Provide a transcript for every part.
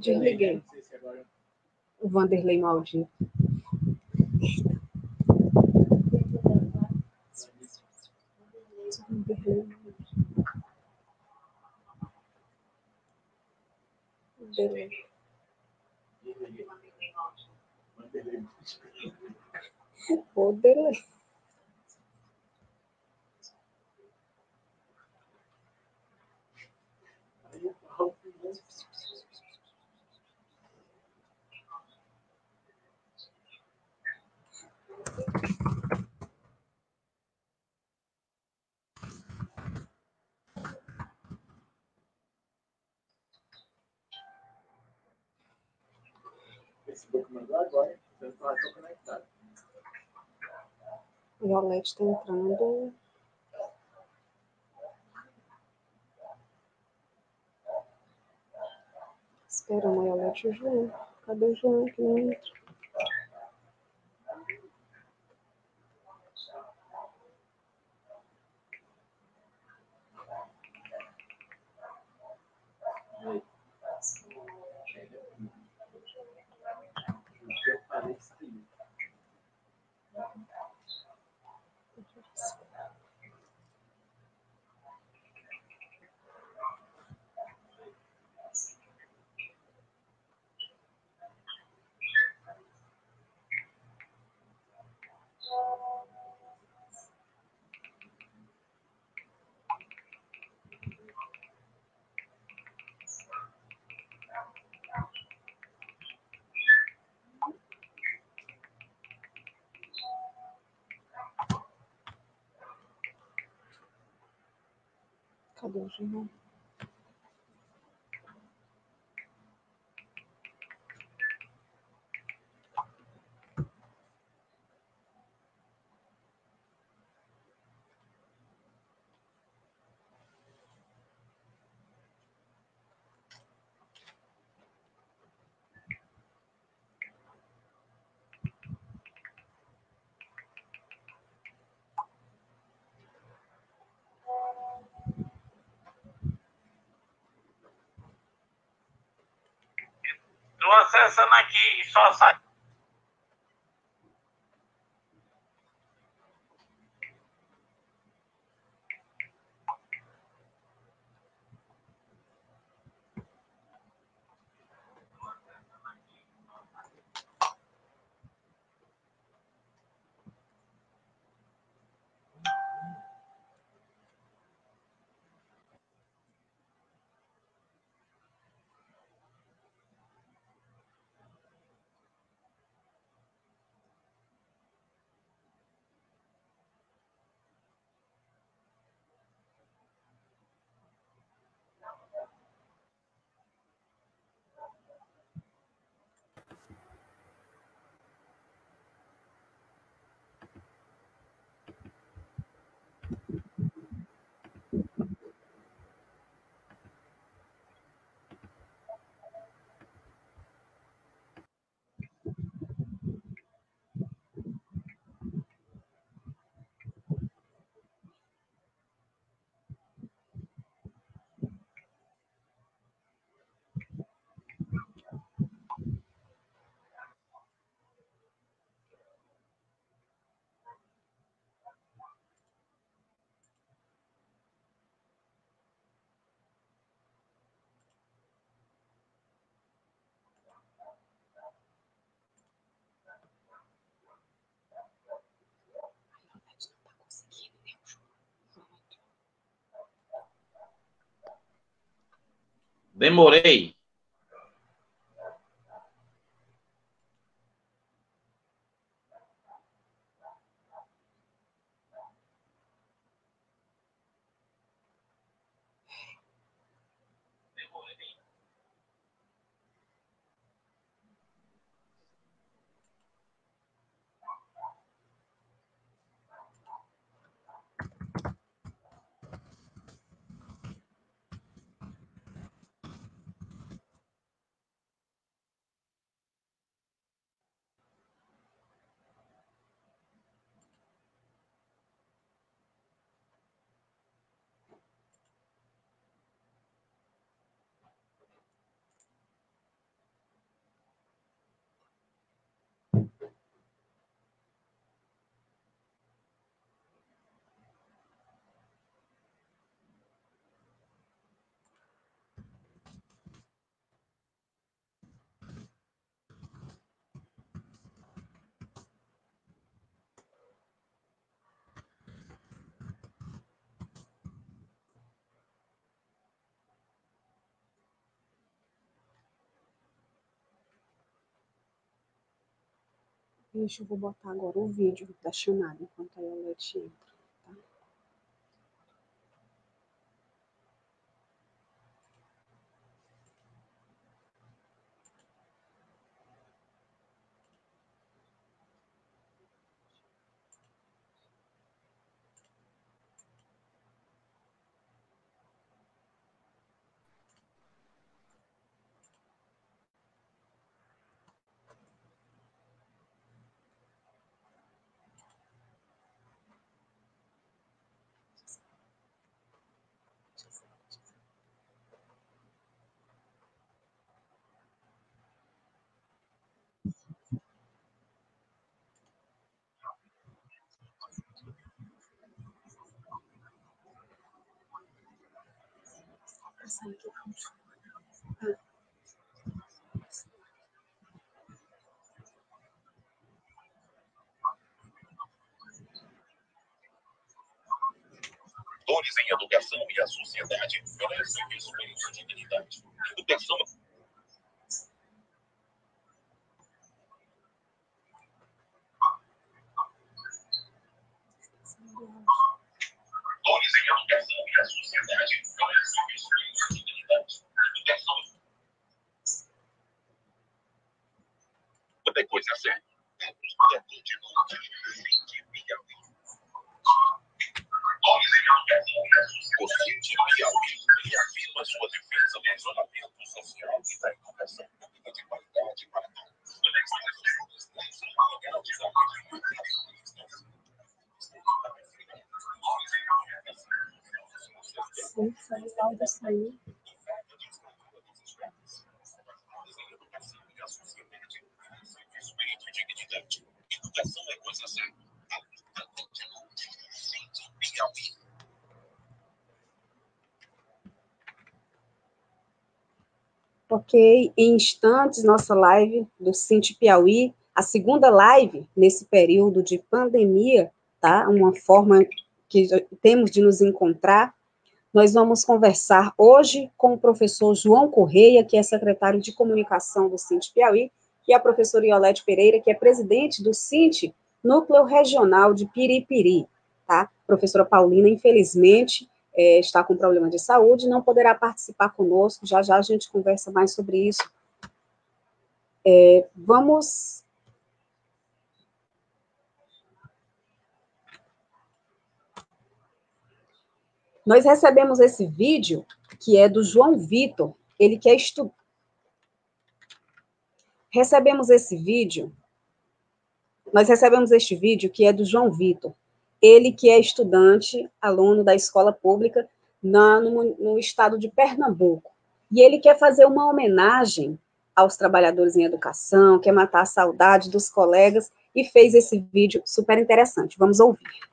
Desliguei. O Vanderlei maldito. Beleza. Vanderlei. Facebook mandou agora, então estou conectado. Violete está entrando. Esperando a Violete e o João. Cadê o João que não entra? Cadê o João? Estou acessando aqui e só sai. Demorei. Deixa eu vou botar agora o vídeo da chamada enquanto a Iolete entra. Tá? Dores em educação e a sociedade merecem respeito e dignidade. Educação. Dores em educação e a sociedade merecem respeito e dignidade. Educação. Muita coisa séria. O Cínti Piauí reafirma sua defesa do isolamento social e da educação pública de qualidade para todos. Sim, sai, o áudio saiu. Educação é coisa séria. Cínti Piauí. Ok, em instantes, nossa live do Cínti Piauí, a segunda live nesse período de pandemia, tá? Uma forma que temos de nos encontrar. Nós vamos conversar hoje com o professor João Correia, que é secretário de comunicação do Cínti Piauí, e a professora Iolete Pereira, que é presidente do Cínti, Núcleo Regional de Piripiri, tá? A professora Paulina, infelizmente, está com problema de saúde, não poderá participar conosco, já já a gente conversa mais sobre isso. Vamos... Nós recebemos esse vídeo, que é do João Vitor, ele que é estudante. Nós recebemos este vídeo que é do João Vitor, ele que é estudante, aluno da escola pública no estado de Pernambuco. E ele quer fazer uma homenagem aos trabalhadores em educação, quer matar a saudade dos colegas e fez esse vídeo super interessante. Vamos ouvir.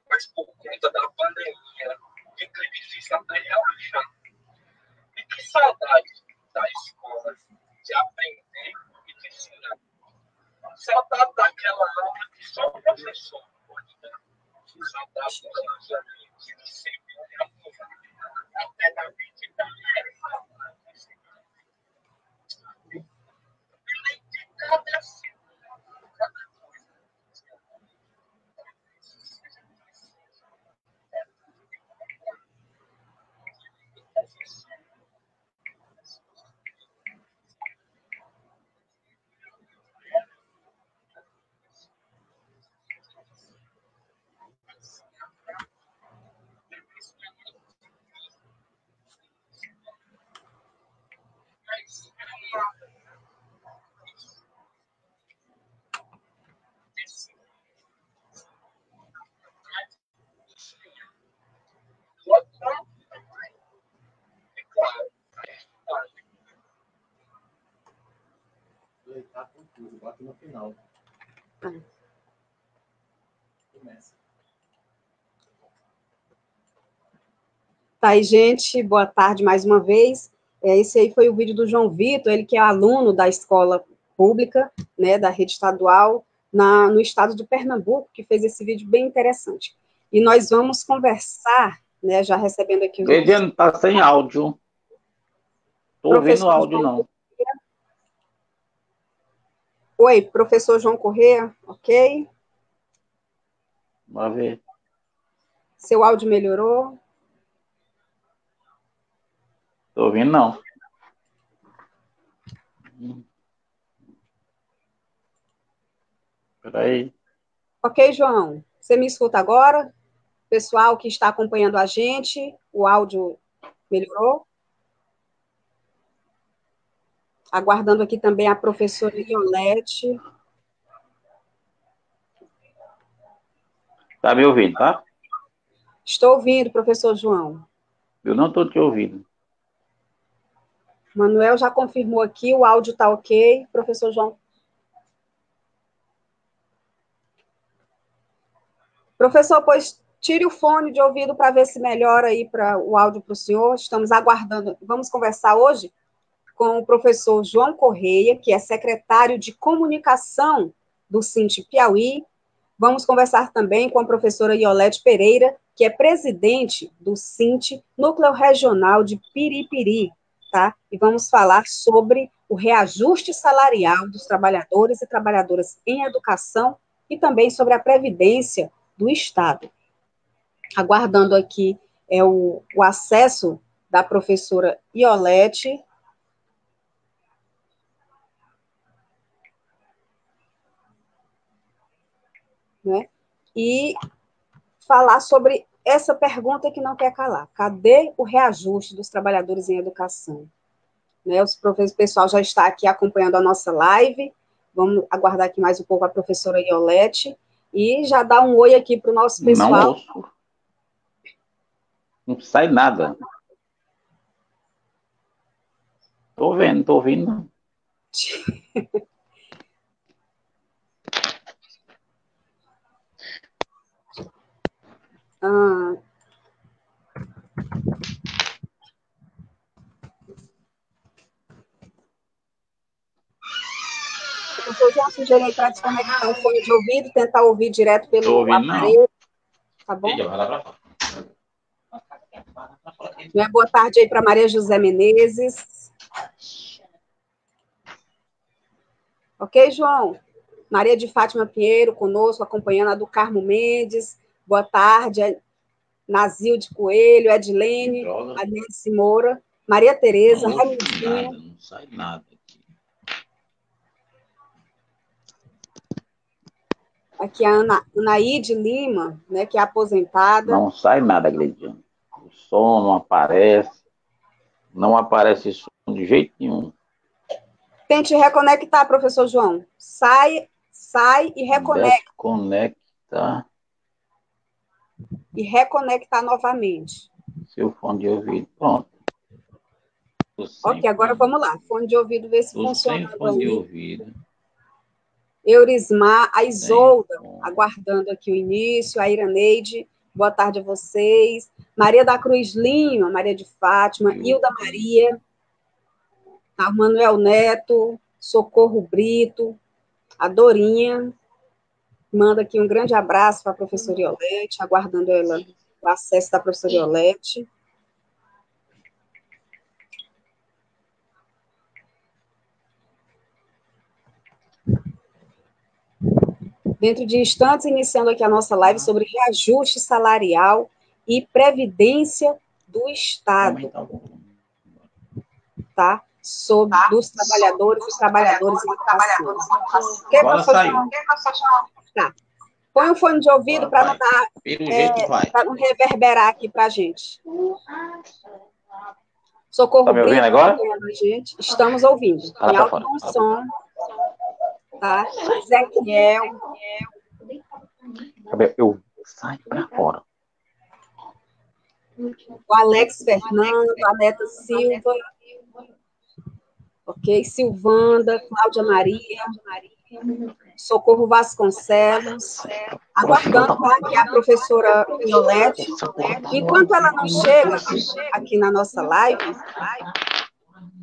Mas por conta da pandemia, fica difícil até relaxar. E que saudade da escola, de aprender e de ensinar. Saudade daquela aula que só o professor pode dar. Saudade dos amigos que sempre até na vida da cada tá confuso. Bota no final. Tá. Começa. Tá aí, gente, boa tarde mais uma vez. Esse aí foi o vídeo do João Vitor, ele que é aluno da escola pública, né, da rede estadual, no estado de Pernambuco, que fez esse vídeo bem interessante. E nós vamos conversar, né, já recebendo aqui os nossos... Ediano, tá sem áudio. Tô ouvindo o áudio, não. Oi, professor João Corrêa, ok? Vamos ver. Seu áudio melhorou? Tô ouvindo, não. Peraí. Ok, João, você me escuta agora? Pessoal que está acompanhando a gente, o áudio melhorou? Aguardando aqui também a professora Violete. Tá me ouvindo, tá? Estou ouvindo, professor João. Eu não tô te ouvindo. Manuel já confirmou aqui, o áudio está ok. Professor João. Professor, pois tire o fone de ouvido para ver se melhora aí o áudio para o senhor. Estamos aguardando. Vamos conversar hoje com o professor João Corrêa, que é secretário de comunicação do Sint Piauí. Vamos conversar também com a professora Iolete Pereira, que é presidente do Sint Núcleo Regional de Piripiri, tá? E vamos falar sobre o reajuste salarial dos trabalhadores e trabalhadoras em educação e também sobre a previdência do Estado. Aguardando aqui o acesso da professora Iolete. Né? E falar sobre essa pergunta que não quer calar. Cadê o reajuste dos trabalhadores em educação? Né, o pessoal já está aqui acompanhando a nossa live. Vamos aguardar aqui mais um pouco a professora Iolete e já dar um oi aqui para o nosso pessoal. Não ouço. Não sai nada. Tô vendo, tô ouvindo. Professor, já sugeri para desconectar o fone de ouvido, tentar ouvir direto pelo aparelho. Não. Tá bom? Boa tarde aí para Maria José Menezes. Ok, João? Maria de Fátima Pinheiro conosco, acompanhando a do Carmo Mendes. Boa tarde. Nazilde Coelho, Edilene, Alice Moura, Maria Tereza, Raimundinha. Não sai nada aqui. Aqui a Anaíde Lima, né, que é aposentada. Não sai nada, Gleidiano. O som não aparece. Não aparece som de jeito nenhum. Tente reconectar, professor João. Sai e reconecta. Desconecta. E reconectar novamente. Seu fone de ouvido. Pronto. Ok, agora vamos lá. Fone de ouvido, ver se funciona. Sem fone de ouvido. Eurismar, a Isolda, aguardando aqui o início. A Iraneide, boa tarde a vocês. Maria da Cruz Lima, Maria de Fátima, Hilda Maria, a Manuel Neto, Socorro Brito, a Dorinha. Manda aqui um grande abraço para a professora Iolete, aguardando ela, o acesso da professora Iolete. Dentro de instantes, iniciando aqui a nossa live sobre reajuste salarial e previdência do Estado. Tá? Sobre dos trabalhadores e trabalhadoras em educação. Agora saiu. Tá. Põe o fone de ouvido para não dar, para não reverberar aqui para a gente. Socorro tá me ouvindo agora? Gente. Estamos ouvindo. Em alto bom som. Tá? Ezequiel. Eu saio para fora. O Alex Fernando, a Neta Silva. ok? Silvanda, Cláudia Maria, Socorro Vasconcelos, aguardando aqui a professora Violete. Enquanto ela não chega aqui na nossa live,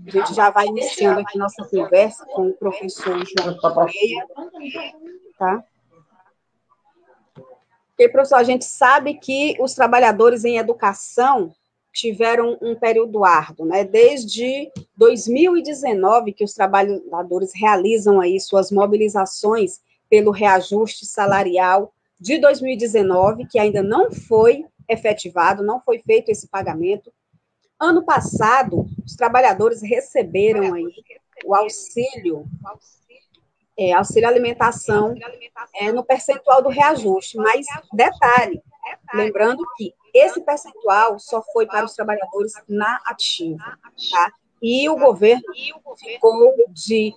a gente já vai iniciando aqui nossa conversa com o professor João Correia, tá? Porque, professor, a gente sabe que os trabalhadores em educação tiveram um período árduo, né? Desde 2019 que os trabalhadores realizam aí suas mobilizações pelo reajuste salarial de 2019, que ainda não foi efetivado, não foi feito esse pagamento. Ano passado, os trabalhadores receberam aí o auxílio alimentação no percentual do reajuste, mas detalhe, lembrando que esse percentual só foi para os trabalhadores na ativa, tá? E o governo ficou de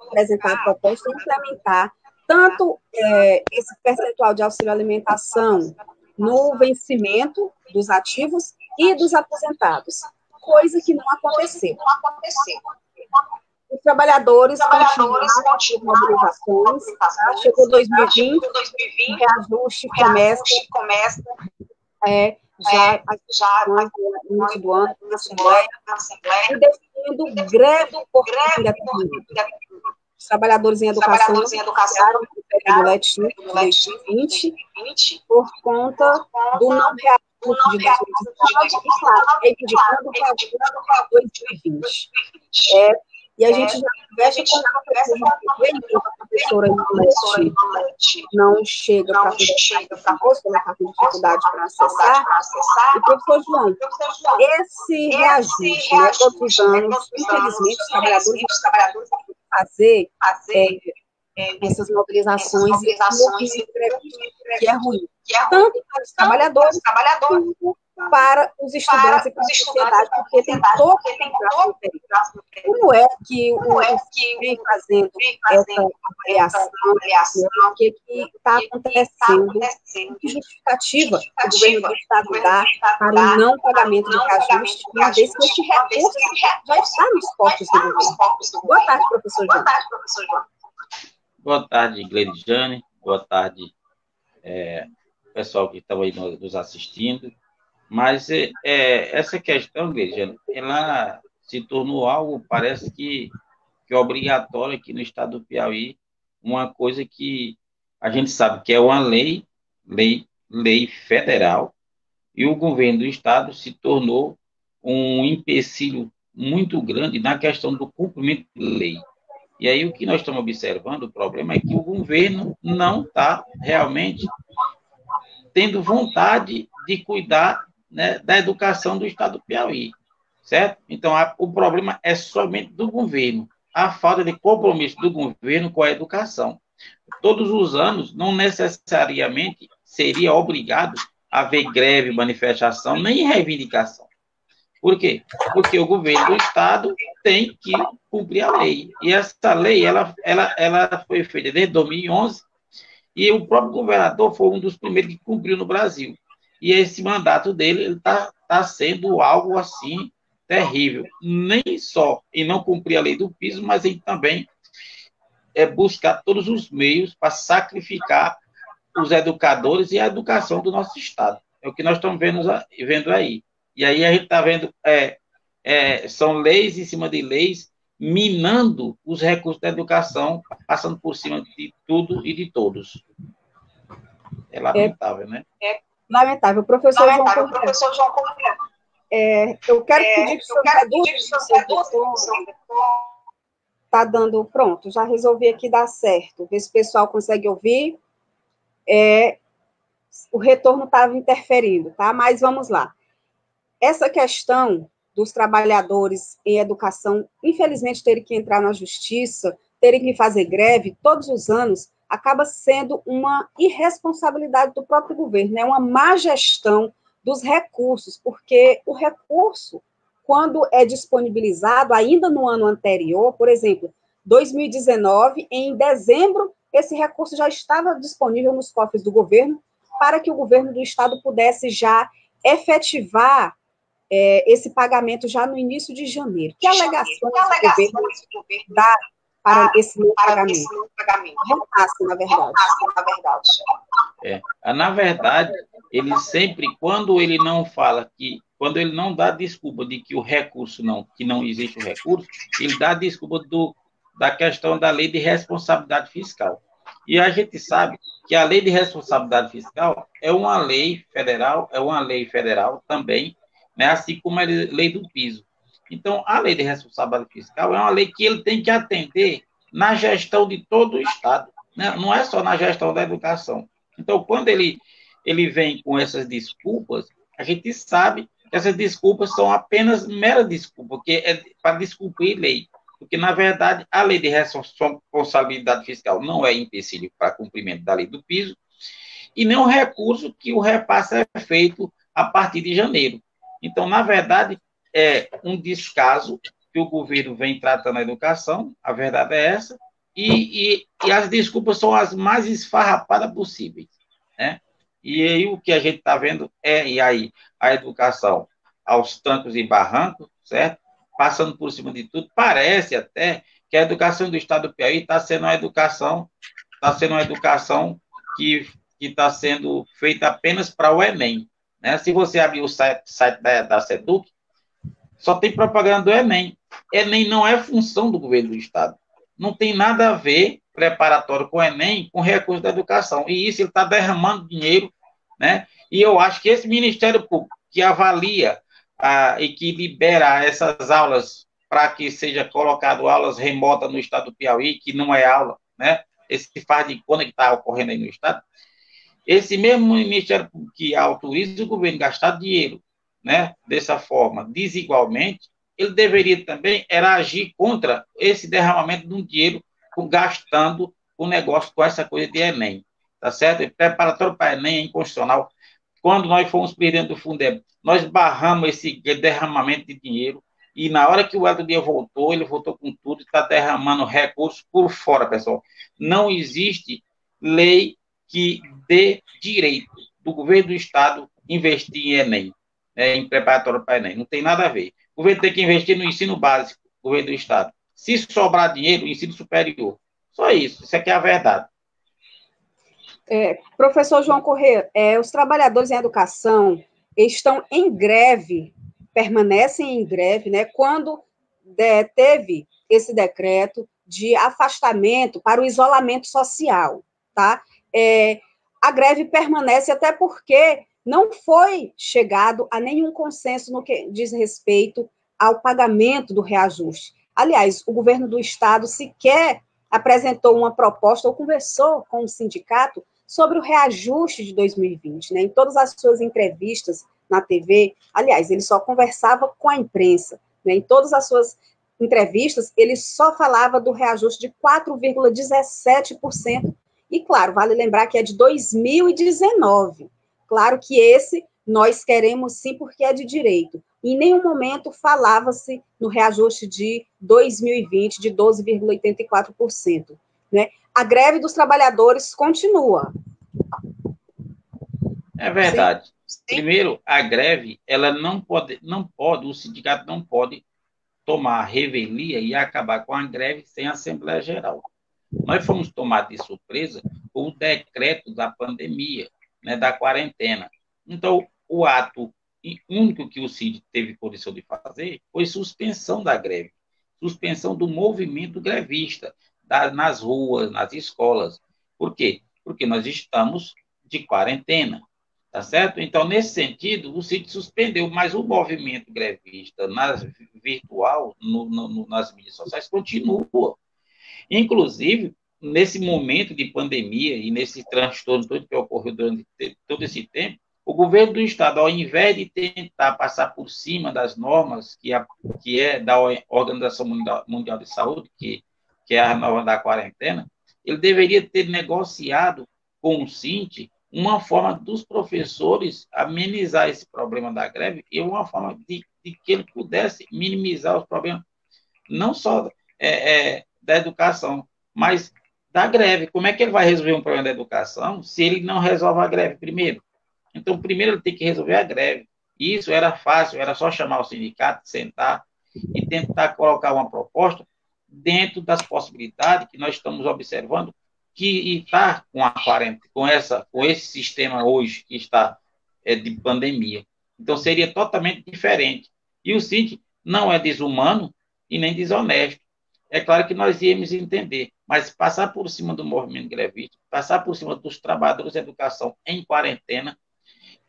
apresentar a proposta e implementar tanto esse percentual de auxílio alimentação no vencimento dos ativos e dos aposentados, coisa que não aconteceu. Os trabalhadores continuaram com mobilizações, tá? Chegou 2020, o reajuste começa já no início do ano, na Assembleia, e definindo greve por os trabalhadores em educação ficaram no período letivo de 2020 por conta do não reajuste de 2019 e, claro, reivindicando o reajuste de 2020. E a gente já conversa com a professora Violete não chega para conversar conosco, ela está com dificuldade para acessar. E, professor João, esse reajuste, né, todos os anos, infelizmente, os trabalhadores vão fazer essas mobilizações e que é ruim, tanto para os trabalhadores quanto para os estudantes e para a sociedade, porque tem todo como é que vem fazendo essa avaliação, o que está acontecendo, que justificativa o governo do Estado dá para o não pagamento de reajuste, uma vez que esse recurso já está nos postos do governo. Boa tarde, professor João. Boa tarde, Gleidjane. Boa tarde, pessoal que estava aí nos assistindo. Mas essa questão, Gleidjane, ela se tornou algo, parece que é obrigatório aqui no estado do Piauí, uma coisa que a gente sabe que é uma lei federal, e o governo do estado se tornou um empecilho muito grande na questão do cumprimento da lei. E aí o que nós estamos observando, o problema é que o governo não está realmente tendo vontade de cuidar, né, da educação do estado do Piauí, certo? Então, o problema é somente do governo, a falta de compromisso do governo com a educação. Todos os anos, não necessariamente seria obrigado a haver greve, manifestação, nem reivindicação. Por quê? Porque o governo do estado tem que cumprir a lei. E essa lei, ela foi feita desde 2011, e o próprio governador foi um dos primeiros que cumpriu no Brasil. E esse mandato dele está sendo algo assim terrível. Nem só em não cumprir a lei do piso, mas em também buscar todos os meios para sacrificar os educadores e a educação do nosso estado. É o que nós estamos vendo aí. E aí a gente está vendo, são leis em cima de leis, minando os recursos da educação, passando por cima de tudo e de todos. É lamentável, né? Lamentável. Professor João Correia. Eu quero pedir que o senhor está dando... Pronto, já resolvi aqui dar certo. Ver se o pessoal consegue ouvir. O retorno estava interferindo, tá? Mas vamos lá. Essa questão dos trabalhadores em educação, infelizmente, terem que entrar na justiça, terem que fazer greve todos os anos, acaba sendo uma irresponsabilidade do próprio governo, uma má gestão dos recursos, porque o recurso, quando é disponibilizado, ainda no ano anterior, por exemplo, 2019, em dezembro, esse recurso já estava disponível nos cofres do governo, para que o governo do estado pudesse já efetivar esse pagamento já no início de janeiro. Que alegações o governo dá para esse não pagamento? Repasse, na verdade. Na verdade, ele sempre, quando ele não fala quando ele não dá desculpa de que o recurso que não existe o recurso, ele dá desculpa da questão da lei de responsabilidade fiscal. E a gente sabe que a lei de responsabilidade fiscal é uma lei federal também, né, assim como a lei do piso. Então, a lei de responsabilidade fiscal é uma lei que ele tem que atender na gestão de todo o Estado, né? Não é só na gestão da educação. Então, quando ele vem com essas desculpas, a gente sabe que essas desculpas são apenas mera desculpa, porque é para descumprir lei. Porque, na verdade, a lei de responsabilidade fiscal não é empecilho para cumprimento da lei do piso, e nem o recurso que o repasse é feito a partir de janeiro. Então, na verdade, é um descaso que o governo vem tratando a educação, a verdade é essa, e as desculpas são as mais esfarrapadas possíveis, né? E aí o que a gente está vendo e aí a educação aos trancos e barrancos, certo? Passando por cima de tudo, parece até que a educação do Estado do Piauí está sendo uma educação que está sendo feita apenas para o Enem, né? Se você abrir o site da SEDUC, só tem propaganda do Enem. Enem não é função do governo do Estado. Não tem nada a ver preparatório com o Enem, com recurso da educação. E isso ele está derramando dinheiro, né? E eu acho que esse Ministério Público que avalia e que libera essas aulas para que seja colocado aulas remotas no Estado do Piauí, que não é aula, né? Esse faz de conta que está ocorrendo aí no Estado. Esse mesmo Ministério Público que autoriza o governo a gastar dinheiro, né, dessa forma, desigualmente, ele deveria também agir contra esse derramamento de um dinheiro gastando o negócio com essa coisa de Enem, tá certo? E preparatório para Enem é inconstitucional. Quando nós fomos presidente do Fundeb, nós barramos esse derramamento de dinheiro e na hora que o Elton Dias voltou, ele voltou com tudo e está derramando recursos por fora, pessoal. Não existe lei que dê direito do governo do Estado investir em Enem, em preparatório para Enem. Não tem nada a ver. O governo tem que investir no ensino básico, o governo do Estado. Se sobrar dinheiro, ensino superior. Só isso. Isso aqui é a verdade. Professor João Corrêa, os trabalhadores em educação estão em greve, permanecem em greve, né? Quando teve esse decreto de afastamento para o isolamento social, tá? A greve permanece até porque não foi chegado a nenhum consenso no que diz respeito ao pagamento do reajuste. Aliás, o governo do Estado sequer apresentou uma proposta ou conversou com o sindicato sobre o reajuste de 2020, né? Em todas as suas entrevistas na TV, aliás, ele só conversava com a imprensa, né? Em todas as suas entrevistas, ele só falava do reajuste de 4,17%, e claro, vale lembrar que é de 2019. Claro que esse nós queremos sim, porque é de direito. Em nenhum momento falava-se no reajuste de 2020 de 12,84%, né? A greve dos trabalhadores continua. É verdade. Sim. Primeiro, a greve, ela não pode, o sindicato não pode tomar revelia e acabar com a greve sem a Assembleia Geral. Nós fomos tomados de surpresa com o decreto da pandemia, né, da quarentena. Então, o ato único que o CID teve condição de fazer foi suspensão da greve, suspensão do movimento grevista, nas ruas, nas escolas. Por quê? Porque nós estamos de quarentena, tá certo? Então, nesse sentido, o CID suspendeu, mas o movimento grevista virtual, nas mídias sociais, continua. Inclusive, nesse momento de pandemia e nesse transtorno todo que ocorreu durante todo esse tempo, o governo do Estado, ao invés de tentar passar por cima das normas que é da Organização Mundial de Saúde, que é a norma da quarentena, ele deveria ter negociado com o SINT uma forma dos professores amenizar esse problema da greve e uma forma de que ele pudesse minimizar os problemas, não só da educação, mas da greve. Como é que ele vai resolver um problema da educação se ele não resolve a greve primeiro? Então, primeiro ele tem que resolver a greve. Isso era fácil, era só chamar o sindicato, sentar e tentar colocar uma proposta dentro das possibilidades que nós estamos observando, que está com a quarentena, com esse sistema hoje que está de pandemia. Então, seria totalmente diferente. E o síndico não é desumano e nem desonesto. É claro que nós íamos entender, mas passar por cima do movimento grevista, passar por cima dos trabalhadores de educação em quarentena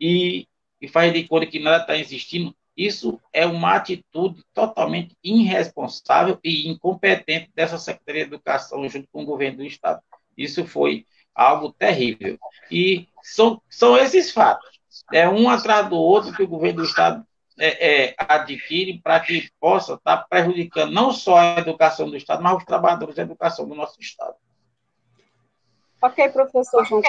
e faz de conta que nada está existindo, isso é uma atitude totalmente irresponsável e incompetente dessa Secretaria de Educação junto com o governo do Estado. Isso foi algo terrível. E são esses fatos. É um atrás do outro que o governo do Estado adquire para que possa estar prejudicando não só a educação do Estado, mas os trabalhadores da educação do nosso Estado. Ok, professor João.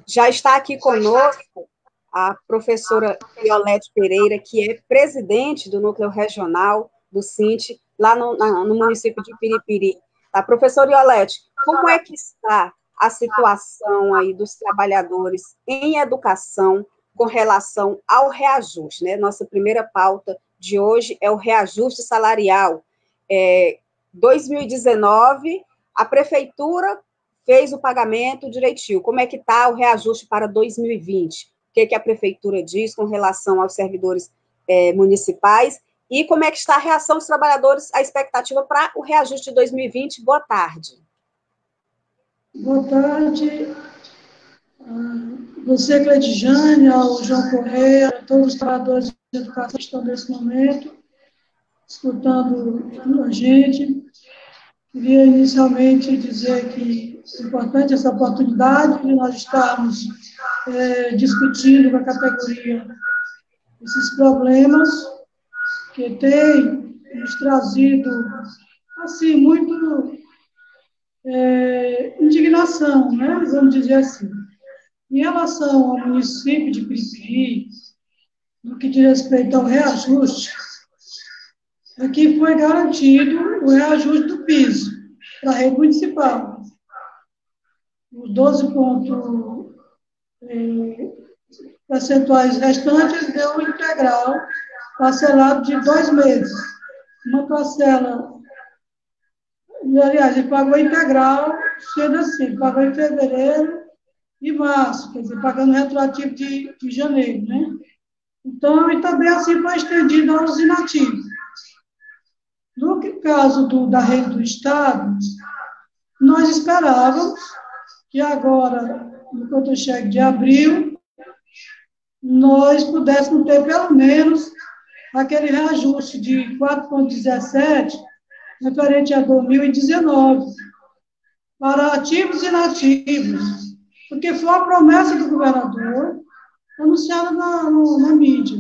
Já está aqui conosco a professora Iolete Pereira, que é presidente do Núcleo Regional do Sint, lá no município de Piripiri. Tá? Professora Iolete, como é que está a situação aí dos trabalhadores em educação com relação ao reajuste, né? Nossa primeira pauta de hoje é o reajuste salarial. 2019, a prefeitura fez o pagamento direitinho. Como é que está o reajuste para 2020? O que a prefeitura diz com relação aos servidores municipais? E como é que está a reação dos trabalhadores, a expectativa para o reajuste de 2020? Boa tarde. Boa tarde. Você, Cleidjane, ao João Correia, a todos os trabalhadores de educação que estão nesse momento, escutando a gente. Queria inicialmente dizer que é importante essa oportunidade de nós estarmos discutindo com a categoria esses problemas que têm nos trazido, assim, muito indignação, né? Vamos dizer assim. Em relação ao município de Piripiri, no que diz respeito ao reajuste, aqui foi garantido o reajuste do piso para a rede municipal. Os 12 pontos percentuais restantes deu um integral parcelado de 2 meses. Uma parcela, aliás, ele pagou integral, sendo assim, pagou em fevereiro e março, quer dizer, pagando retroativo de janeiro, né? Então, e também assim foi estendido aos inativos. No caso da rede do Estado, nós esperávamos que agora, no contra-cheque de abril, nós pudéssemos ter pelo menos aquele reajuste de 4,17 referente a 2019 para ativos e inativos, porque foi a promessa do governador anunciada na mídia.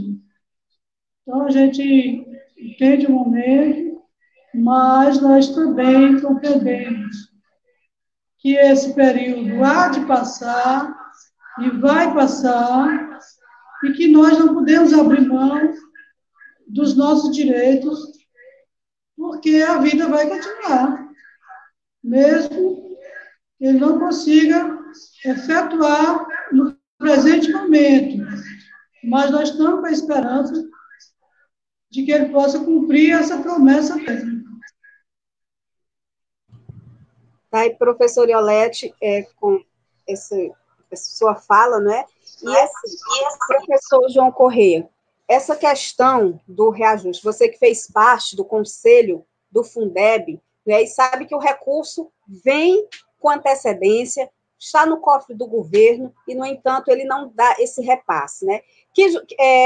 Então, a gente entende o momento, mas nós também compreendemos que esse período há de passar e vai passar e que nós não podemos abrir mão dos nossos direitos, porque a vida vai continuar, mesmo que ele não consiga efetuar no presente momento. Mas nós estamos com a esperança de que ele possa cumprir essa promessa dele. Tá, e professora Iolete, com essa sua fala, né? E professor João Correia, essa questão do reajuste, você que fez parte do conselho do Fundeb, né, e sabe que o recurso vem com antecedência, está no cofre do governo, e, no entanto, ele não dá esse repasse, né?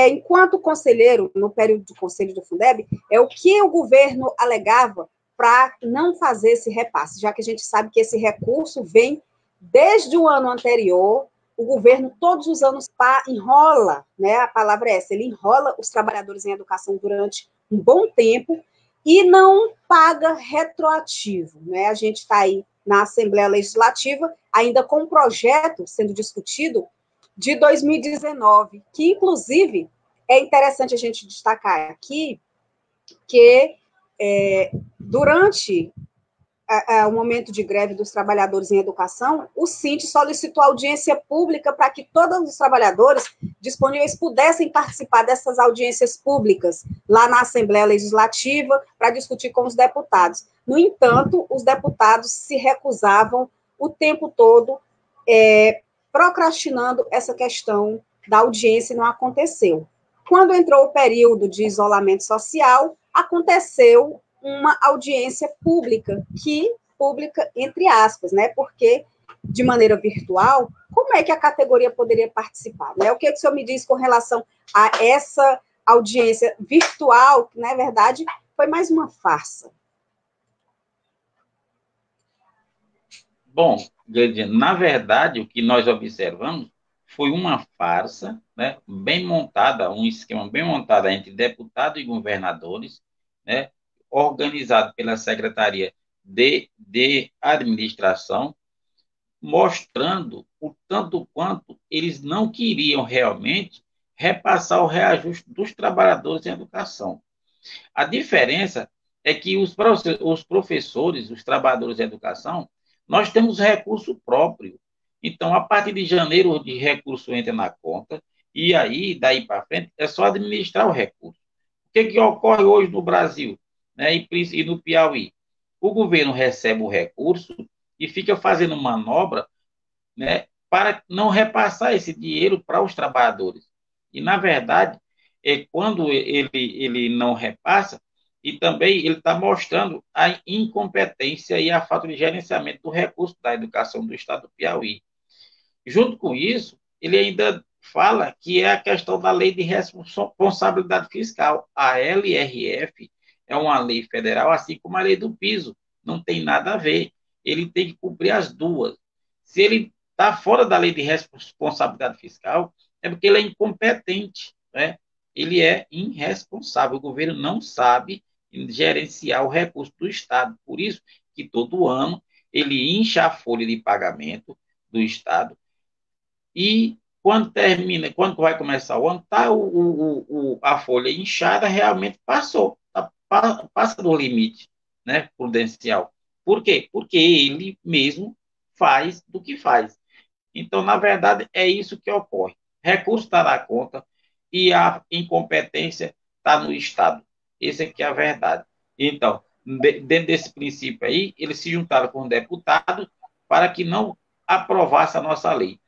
Enquanto conselheiro, no período do conselho do Fundeb, o que o governo alegava para não fazer esse repasse, já que a gente sabe que esse recurso vem desde o ano anterior, o governo todos os anos enrola, né? A palavra é essa, ele enrola os trabalhadores em educação durante um bom tempo e não paga retroativo, né? A gente está aí na Assembleia Legislativa, ainda com um projeto sendo discutido de 2019, que, inclusive, é interessante a gente destacar aqui que durante o momento de greve dos trabalhadores em educação, o Cinti solicitou audiência pública para que todos os trabalhadores disponíveis pudessem participar dessas audiências públicas lá na Assembleia Legislativa para discutir com os deputados. No entanto, os deputados se recusavam o tempo todo, procrastinando essa questão da audiência, e não aconteceu. Quando entrou o período de isolamento social, aconteceu uma audiência pública, pública entre aspas, né? Porque, de maneira virtual, como é que a categoria poderia participar? Né? O que o senhor me diz com relação a essa audiência virtual, que, na verdade, foi mais uma farsa? Bom, na verdade, o que nós observamos foi uma farsa, né, bem montada, um esquema bem montado entre deputados e governadores, né, organizado pela Secretaria de Administração, mostrando o tanto quanto eles não queriam realmente repassar o reajuste dos trabalhadores em educação. A diferença é que os professores, os trabalhadores em educação, nós temos recurso próprio. Então, a partir de janeiro, o recurso entra na conta, e aí, daí para frente, é só administrar o recurso. O que ocorre hoje no Brasil, né, e no Piauí? O governo recebe o recurso e fica fazendo manobra, né, para não repassar esse dinheiro para os trabalhadores. E, na verdade, quando ele não repassa, e também ele está mostrando a incompetência e a falta de gerenciamento do recurso da educação do Estado do Piauí. Junto com isso, ele ainda fala que é a questão da lei de responsabilidade fiscal. A LRF é uma lei federal, assim como a lei do piso. Não tem nada a ver. Ele tem que cumprir as duas. Se ele está fora da lei de responsabilidade fiscal, é porque ele é incompetente, né? Ele é irresponsável. O governo não sabe gerenciar o recurso do Estado. Por isso que todo ano ele incha a folha de pagamento do Estado, e quando quando vai começar o ano, tá a folha inchada realmente passou, passa do limite, né, prudencial. Por quê? Porque ele mesmo faz do que faz. Então, na verdade, é isso que ocorre. Recurso está na conta e a incompetência está no Estado. Essa é que é a verdade. Então, dentro desse princípio aí, eles se juntaram com o deputado para que não aprovasse a nossa lei.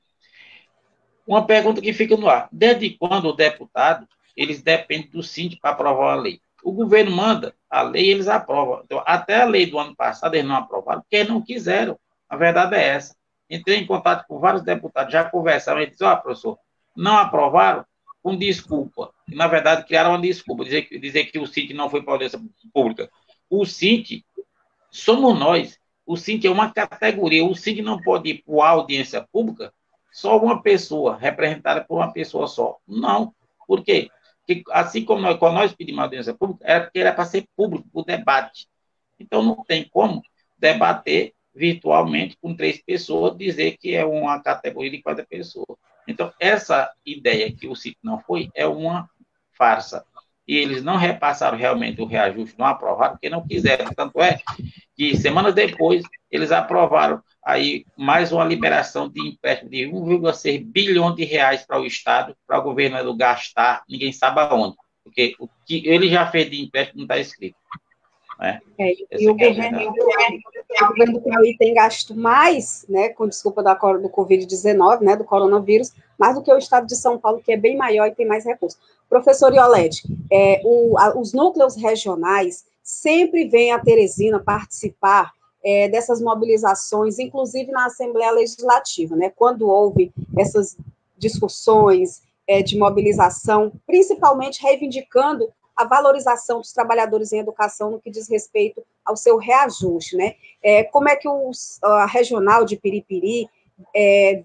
Uma pergunta que fica no ar: desde quando o deputado, eles dependem do síndico para aprovar a lei? O governo manda a lei, eles aprovam. Então, até a lei do ano passado eles não aprovaram, porque eles não quiseram. A verdade é essa. Entrei em contato com vários deputados, já conversaram, e disseram: professor, não aprovaram com desculpa. E, na verdade, criaram uma desculpa, dizer que o síndico não foi para a audiência pública. O síndico somos nós. O síndico é uma categoria. O síndico não pode ir para a audiência pública só uma pessoa, representada por uma pessoa só. Não. Por quê? Porque, assim como quando nós pedimos audiência pública, era porque era para ser público, o debate. Então, não tem como debater virtualmente com 3 pessoas, dizer que é uma categoria de 4 pessoas. Então, essa ideia que o sítio não foi é uma farsa. E eles não repassaram realmente o reajuste, não aprovaram, porque não quiseram. Tanto é que, semanas depois, eles aprovaram aí mais uma liberação de empréstimo de 1,6 bilhão de reais para o Estado, para o governo gastar, ninguém sabe aonde. Porque o que ele já fez de empréstimo não está escrito. Né? E o governo do Piauí tem gasto mais, né, com desculpa do Covid-19, né, do coronavírus, mais do que o estado de São Paulo, que é bem maior e tem mais recursos. Professor Iolete, os núcleos regionais sempre vêm a Teresina participar dessas mobilizações, inclusive na Assembleia Legislativa, né, quando houve essas discussões de mobilização, principalmente reivindicando a valorização dos trabalhadores em educação no que diz respeito ao seu reajuste, né? Como é que a regional de Piripiri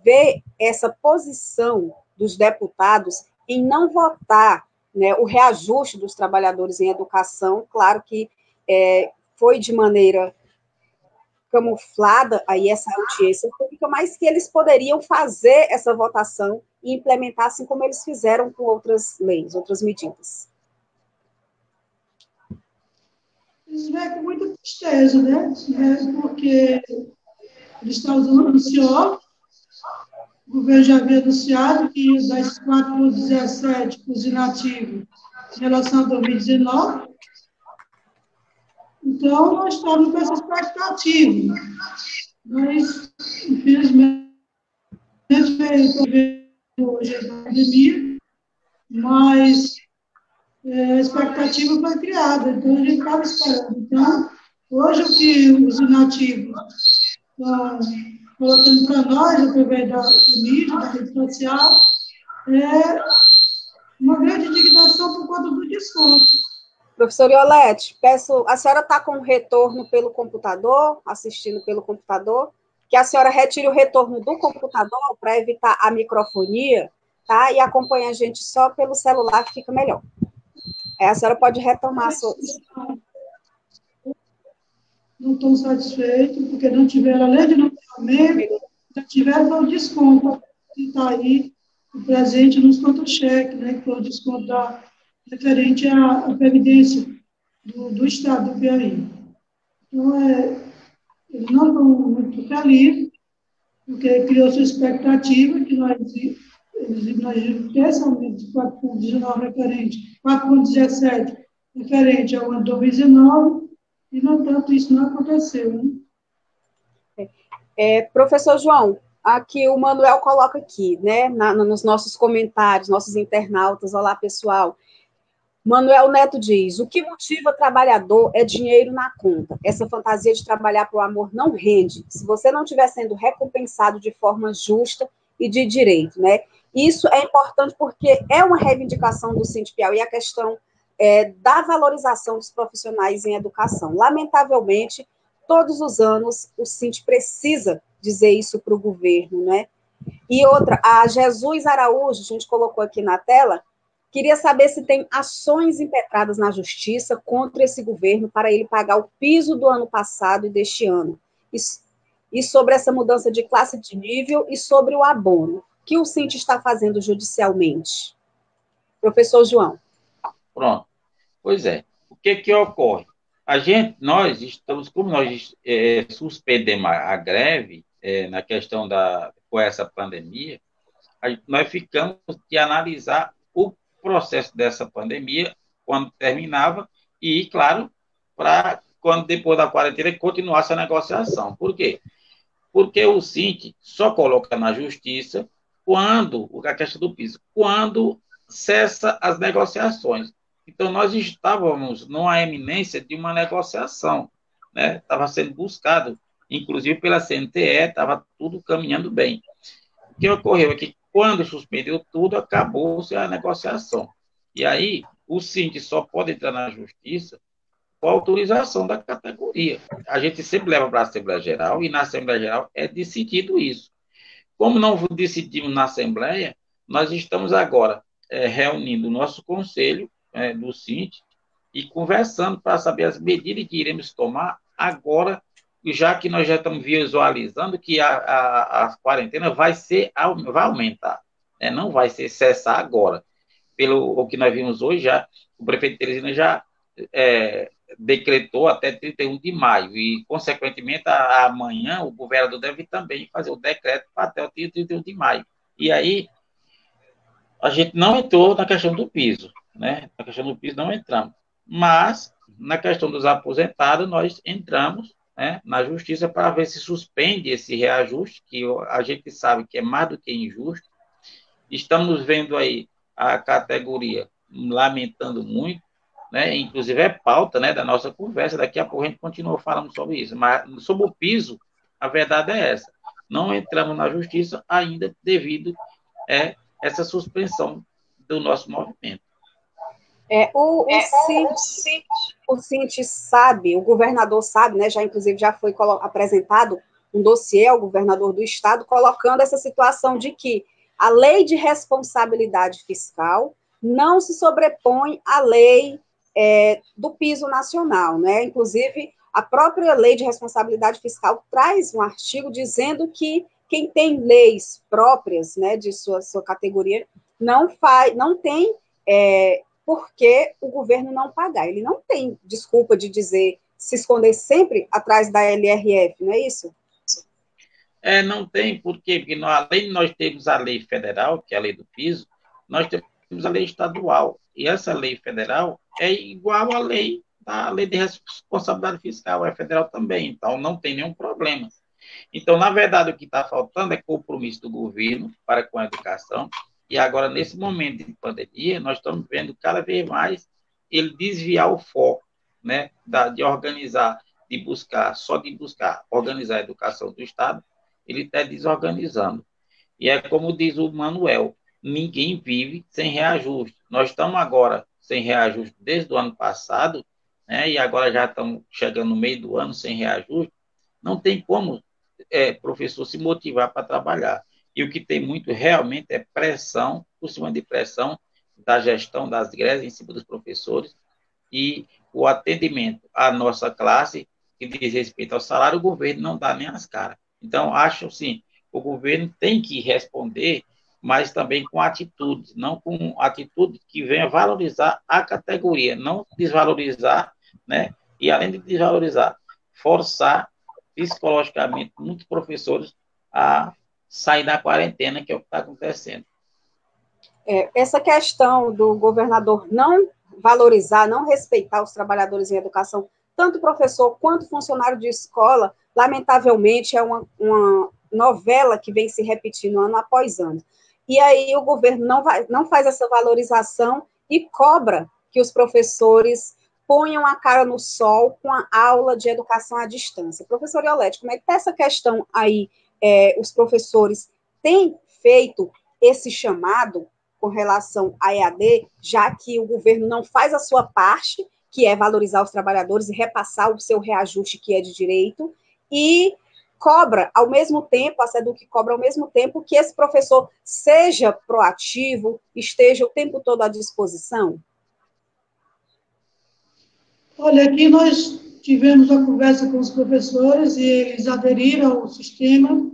vê essa posição dos deputados em não votar, né, o reajuste dos trabalhadores em educação? Claro que foi de maneira camuflada aí essa audiência pública, mas que eles poderiam fazer essa votação e implementar assim como eles fizeram com outras leis, outras medidas. Eles veem com muita tristeza, né? Porque eles estão ansiosos. O governo já havia anunciado que das 4,17 para os inativos em relação a 2019. Então, nós estamos com essa expectativa. Mas, infelizmente, veio hoje a pandemia, mas a expectativa foi criada, então a gente estava esperando. Então, hoje o que os inativos estão colocando para nós, através da mídia, da rede social, é uma grande indignação por conta do desconto. Professora Iolete, peço, a senhora está com retorno pelo computador, assistindo pelo computador, que a senhora retire o retorno do computador para evitar a microfonia, tá? E acompanhe a gente só pelo celular, que fica melhor. A senhora pode retomar a sua... Não estão satisfeitos, porque não tiveram, além de não ter aumento, já tiveram o desconto, que está aí, o presente nos contra-cheques, né, que foi o desconto referente à Previdência do Estado do Piauí. Então, eles não estão muito felizes, porque criou sua expectativa, que eles imaginam que esse aumento de 4,19 referente, 4,17 referente ao ano 2019, e, no entanto, isso não aconteceu. Né? Professor João, aqui o Manuel coloca aqui, né, nos nossos comentários, nossos internautas, olá, pessoal. Manuel Neto diz, o que motiva trabalhador é dinheiro na conta. Essa fantasia de trabalhar por amor não rende, se você não estiver sendo recompensado de forma justa e de direito, né? Isso é importante porque é uma reivindicação do Sint Piauí a questão da valorização dos profissionais em educação. Lamentavelmente, todos os anos o Sint precisa dizer isso para o governo, né? E outra, a Jesus Araújo, a gente colocou aqui na tela, queria saber se tem ações impetradas na justiça contra esse governo para ele pagar o piso do ano passado e deste ano. E sobre essa mudança de classe de nível e sobre o abono. O que o Sint está fazendo judicialmente? Professor João. Pronto. Pois é. O que ocorre? Nós estamos, como nós suspendemos a greve na questão com essa pandemia, nós ficamos de analisar o processo dessa pandemia, quando terminava, e, claro, para quando depois da quarentena continuasse a negociação. Por quê? Porque o Sint só coloca na justiça a questão do piso, quando cessa as negociações. Então, nós estávamos numa eminência de uma negociação, né? Estava sendo buscado, inclusive pela CNTE, estava tudo caminhando bem. O que ocorreu é que, quando suspendeu tudo, acabou-se a negociação. E aí, o Sint só pode entrar na justiça com a autorização da categoria. A gente sempre leva para a Assembleia Geral, e na Assembleia Geral é decidido isso. Como não decidimos na Assembleia, nós estamos agora reunindo o nosso conselho do Sint e conversando para saber as medidas que iremos tomar agora, já que nós já estamos visualizando que a quarentena vai aumentar, né? Não vai cessar agora. Pelo o que nós vimos hoje, o prefeito Teresina já decretou até 31 de maio, e, consequentemente, amanhã o governador deve também fazer o decreto até o dia 31 de maio. E aí, a gente não entrou na questão do piso, né? Na questão do piso não entramos. Mas, na questão dos aposentados, nós entramos, né, na justiça para ver se suspende esse reajuste, que a gente sabe que é mais do que injusto. Estamos vendo aí a categoria lamentando muito, né? Inclusive é pauta, né, da nossa conversa. Daqui a pouco a gente continua falando sobre isso. Mas sobre o piso, a verdade é essa. Não entramos na justiça ainda devido a essa suspensão do nosso movimento. O Sint sabe, o governador sabe, né, inclusive já foi apresentado um dossiê ao governador do estado colocando essa situação de que a lei de responsabilidade fiscal não se sobrepõe à lei do piso nacional, né? Inclusive, a própria lei de responsabilidade fiscal traz um artigo dizendo que quem tem leis próprias, né, de sua categoria, não tem porque o governo não pagar. Ele não tem desculpa de dizer, se esconder sempre atrás da LRF, não é isso? Não tem, por quê? Porque além de nós termos a lei federal, que é a lei do piso, nós temos a lei estadual. E essa lei federal é igual à lei da lei de responsabilidade fiscal, é federal também, então não tem nenhum problema. Então, na verdade, o que está faltando é compromisso do governo para com a educação. E agora, nesse momento de pandemia, nós estamos vendo cada vez mais ele desviar o foco, né, de organizar, de buscar organizar a educação do Estado, ele está desorganizando. E é como diz o Manuel, ninguém vive sem reajuste. Nós estamos agora sem reajuste desde o ano passado, né, e agora já estamos chegando no meio do ano sem reajuste. Não tem como professor se motivar para trabalhar. E o que tem muito realmente é pressão, por cima de pressão, da gestão das greves em cima dos professores e o atendimento à nossa classe, que diz respeito ao salário, o governo não dá nem as caras. Então, acho sim, o governo tem que responder, mas também com atitudes, não com atitudes que venham valorizar a categoria, não desvalorizar, né? E além de desvalorizar, forçar psicologicamente muitos professores a sair da quarentena, que é o que está acontecendo. Essa questão do governador não valorizar, não respeitar os trabalhadores em educação, tanto professor quanto funcionário de escola, lamentavelmente é uma novela que vem se repetindo ano após ano. E aí o governo não faz essa valorização e cobra que os professores ponham a cara no sol com a aula de educação à distância. Professor Iolete, como é que está essa questão aí? Os professores têm feito esse chamado com relação à EAD, já que o governo não faz a sua parte, que é valorizar os trabalhadores e repassar o seu reajuste que é de direito, e cobra ao mesmo tempo, a SEDUC cobra ao mesmo tempo que esse professor seja proativo, esteja o tempo todo à disposição? Olha, aqui nós tivemos uma conversa com os professores e eles aderiram ao sistema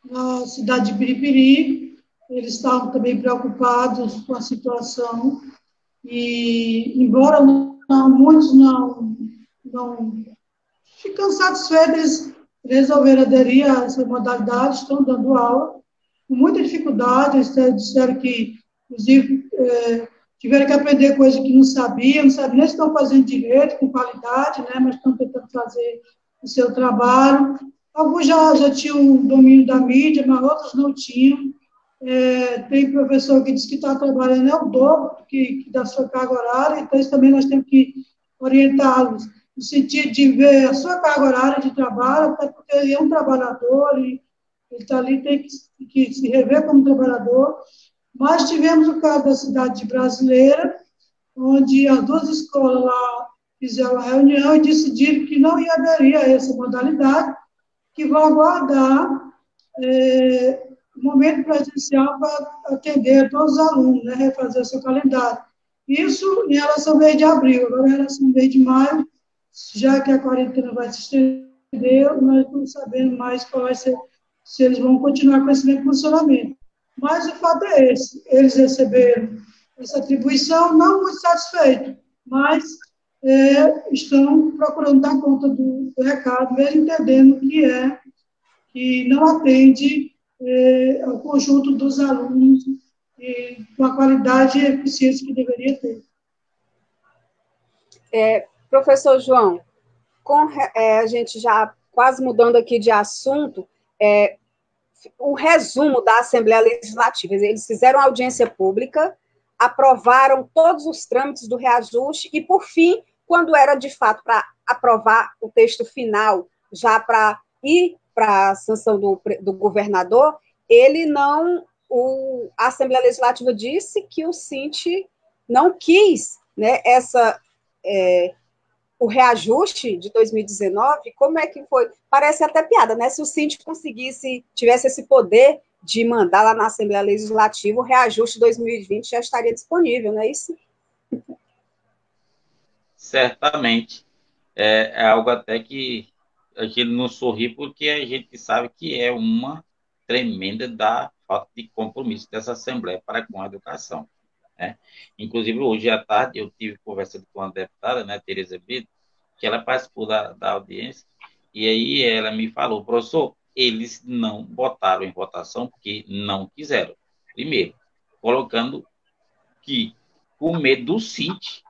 na cidade de Piripiri. Eles estavam também preocupados com a situação e, embora muitos não ficam satisfeitos, eles resolveram aderir a essa modalidade, estão dando aula com muita dificuldade. Eles disseram que, inclusive, tiveram que aprender coisas que não sabiam nem se estão fazendo direito, com qualidade, né, mas estão tentando fazer o seu trabalho. Alguns já tinham domínio da mídia, mas outros não tinham. Tem professor que diz que está trabalhando o dobro da sua carga horária, então isso também nós temos que orientá-los no sentido de ver a sua carga horária de trabalho, até porque ele é um trabalhador e ele está ali, tem que se rever como trabalhador. Mas tivemos o caso da cidade de Brasileira, onde as duas escolas lá fizeram a reunião e decidiram que não ia aderir a essa modalidade, que vão aguardar o momento presencial para atender todos os alunos, né, refazer o seu calendário. Isso em relação ao mês de abril. Agora, em relação ao mês de maio, já que a quarentena vai se estender, nós não sabemos mais qual vai ser, se eles vão continuar com esse mesmo funcionamento. Mas o fato é esse: eles receberam essa atribuição, não muito satisfeitos, mas estão procurando dar conta do recado, mesmo entendendo que não atende ao conjunto dos alunos com a qualidade e eficiência que deveria ter. Professor João, a gente já quase mudando aqui de assunto, o resumo da Assembleia Legislativa. Eles fizeram audiência pública, aprovaram todos os trâmites do reajuste e, por fim, quando era de fato para aprovar o texto final, já para ir para a sanção do governador, a Assembleia Legislativa disse que o Sint não quis, né, o reajuste de 2019. Como é que foi? Parece até piada, né? Se o Sint tivesse esse poder de mandar lá na Assembleia Legislativa, o reajuste de 2020 já estaria disponível, não é isso? Certamente. É algo até que a gente não sorri, porque a gente sabe que é uma tremenda da falta de compromisso dessa Assembleia para com a educação. né? Inclusive, hoje à tarde, eu tive conversando com uma deputada, né, Tereza Brito, que ela participou da audiência, e aí ela me falou, professor, eles não botaram em votação porque não quiseram. Primeiro, colocando que com medo do CIT.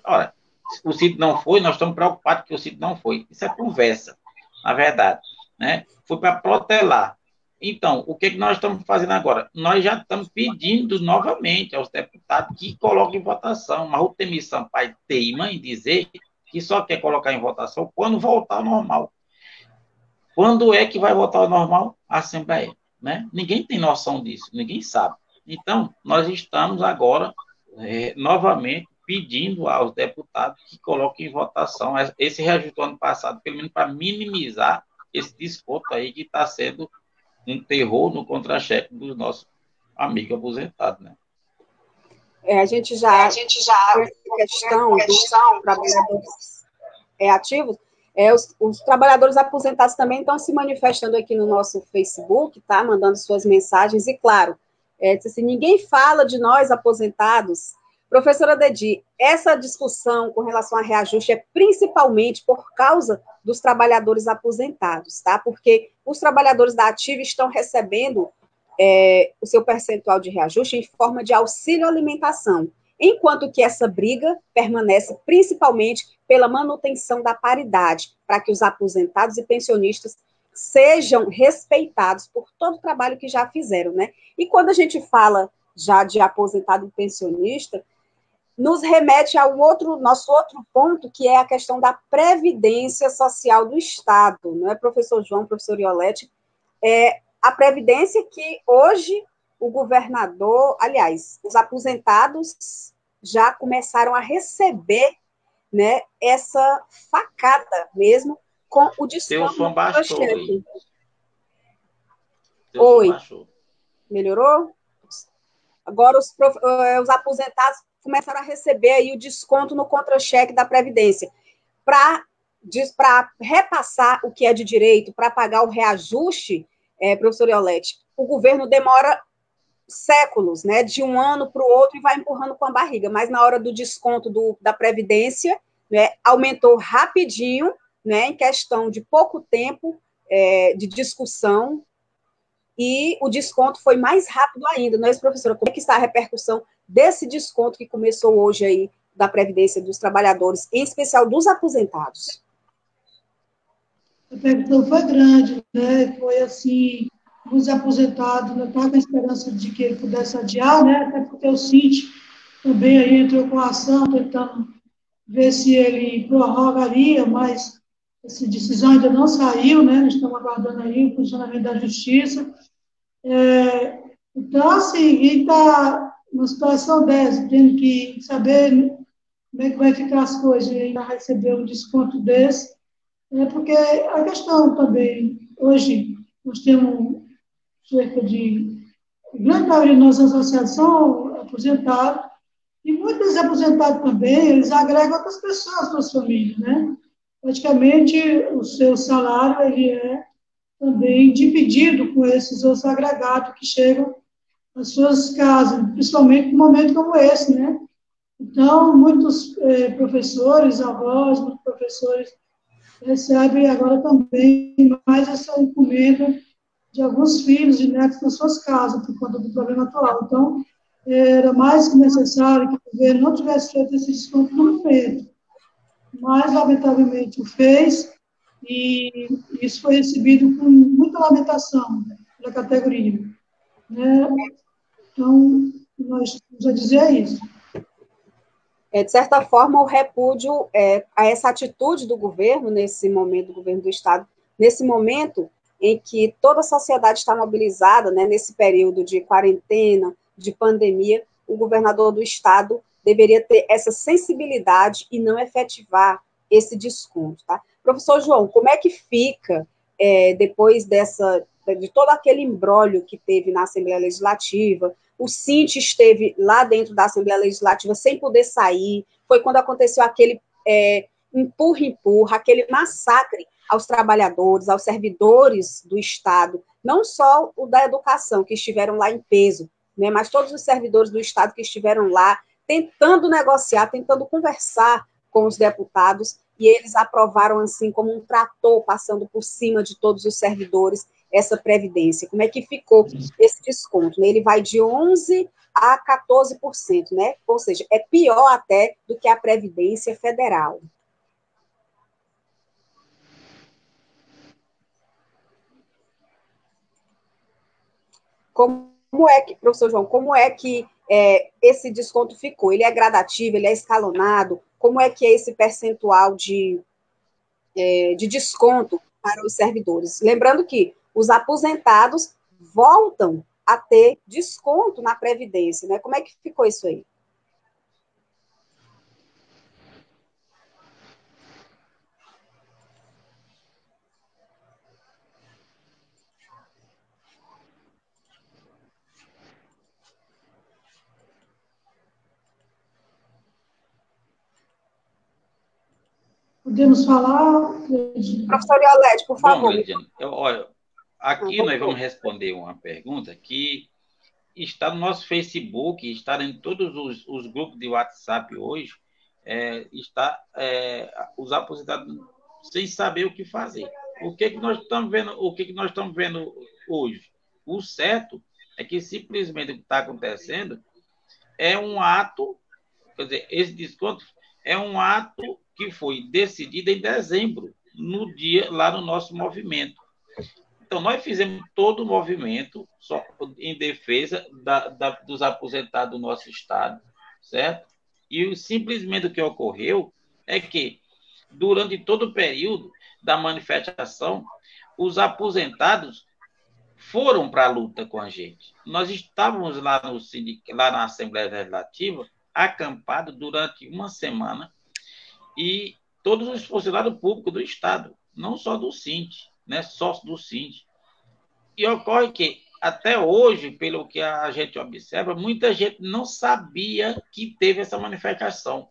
Olha, o CIT não foi, nós estamos preocupados que o CIT não foi. Isso é conversa, na verdade, né? Foi para protelar. Então, o que nós estamos fazendo agora? Nós já estamos pedindo novamente aos deputados que coloquem em votação, mas o Temissão pai teima em dizer que só quer colocar em votação quando voltar ao normal. Quando é que vai voltar ao normal? A Assembleia, né? Ninguém tem noção disso, ninguém sabe. Então, nós estamos agora, novamente, pedindo aos deputados que coloquem em votação esse reajuste do ano passado, pelo menos para minimizar esse desconto aí que está sendo um terror no contra-cheque dos nossos amigos aposentados, né? A gente já, com essa questão dos trabalhadores ativos, os trabalhadores aposentados também estão se manifestando aqui no nosso Facebook, tá? Mandando suas mensagens, e claro, assim, ninguém fala de nós aposentados. Professora Dedi, essa discussão com relação a reajuste é principalmente por causa dos trabalhadores aposentados, tá? Porque os trabalhadores da ativa estão recebendo o seu percentual de reajuste em forma de auxílio alimentação, enquanto que essa briga permanece principalmente pela manutenção da paridade, para que os aposentados e pensionistas sejam respeitados por todo o trabalho que já fizeram, né? E quando a gente fala já de aposentado e pensionista, nos remete ao nosso outro ponto, que é a questão da previdência social do Estado, não é, professor João, professor Iolete? A previdência que hoje o governador, aliás, os aposentados já começaram a receber, né, essa facada mesmo com o desconto. Seu som baixou aí. Oi. Baixou. Melhorou? Agora os aposentados começaram a receber aí o desconto no contra-cheque da Previdência. Para repassar o que é de direito, para pagar o reajuste, professor Iolete, o governo demora séculos, né, de um ano para o outro, e vai empurrando com a barriga, mas na hora do desconto da Previdência, né, aumentou rapidinho, né, em questão de pouco tempo de discussão, e o desconto foi mais rápido ainda, não é isso, professora? Como é que está a repercussão desse desconto que começou hoje aí da Previdência dos trabalhadores, em especial dos aposentados? A repercussão foi grande, né? Foi assim, os aposentados, não estava com a esperança de que ele pudesse adiar, né? Até porque o CIT também aí entrou com a ação, tentando ver se ele prorrogaria, mas essa decisão ainda não saiu, né? Nós estamos aguardando aí o funcionamento da Justiça. Então, assim, ele está numa situação dessa, tendo que saber como é que vai ficar as coisas, e ainda receber um desconto desse, porque a questão também, hoje, nós temos cerca de, grande maioria de nossas associações são aposentados, e muitos aposentados também, eles agregam outras pessoas para as famílias, né? Praticamente, o seu salário, ele é também dividido com esses outros agregados que chegam às suas casas, principalmente num momento como esse, né? Então, muitos professores, avós, muitos professores recebem agora também mais essa encomenda de alguns filhos e netos nas suas casas, por conta do problema atual. Então, era mais que necessário que o governo não tivesse feito esse desconto no momento, mas, lamentavelmente, o fez, e isso foi recebido com muita lamentação da categoria, né? Então, nós vamos dizer isso. De certa forma, o repúdio a essa atitude do governo, nesse momento, do governo do Estado, nesse momento em que toda a sociedade está mobilizada, né, nesse período de quarentena, de pandemia, o governador do Estado deveria ter essa sensibilidade e não efetivar esse desconto, tá? Professor João, como é que fica, depois de todo aquele imbróglio que teve na Assembleia Legislativa? O Cinti esteve lá dentro da Assembleia Legislativa sem poder sair, foi quando aconteceu aquele empurra-empurra, aquele massacre aos trabalhadores, aos servidores do Estado, não só o da educação, que estiveram lá em peso, né? Mas todos os servidores do Estado que estiveram lá tentando negociar, tentando conversar com os deputados, e eles aprovaram assim como um trator, passando por cima de todos os servidores, essa previdência. Como é que ficou esse desconto? Né? Ele vai de 11% a 14%, né? Ou seja, é pior até do que a Previdência Federal. Como é que, professor João, como é que esse desconto ficou? Ele é gradativo, ele é escalonado? Como é que é esse percentual de desconto para os servidores? Lembrando que os aposentados voltam a ter desconto na Previdência, né? Como é que ficou isso aí? Podemos falar? Professor Iolete, por favor. Bom, Lidiane, olha, aqui nós vamos responder uma pergunta que está no nosso Facebook, está em todos os grupos de WhatsApp hoje, os aposentados sem saber o que fazer. O que nós estamos vendo hoje? O certo é que simplesmente o que está acontecendo é um ato, quer dizer, esse desconto é um ato que foi decidido em dezembro, no dia lá no nosso movimento. Então, nós fizemos todo o movimento só em defesa dos aposentados do nosso Estado, certo? E simplesmente o que ocorreu é que, durante todo o período da manifestação, os aposentados foram para a luta com a gente. Nós estávamos lá na Assembleia Legislativa, acampados durante uma semana, e todos os funcionários públicos do Estado, não só do Sint, né, sócio do Sint. E ocorre que, até hoje, pelo que a gente observa, muita gente não sabia que teve essa manifestação.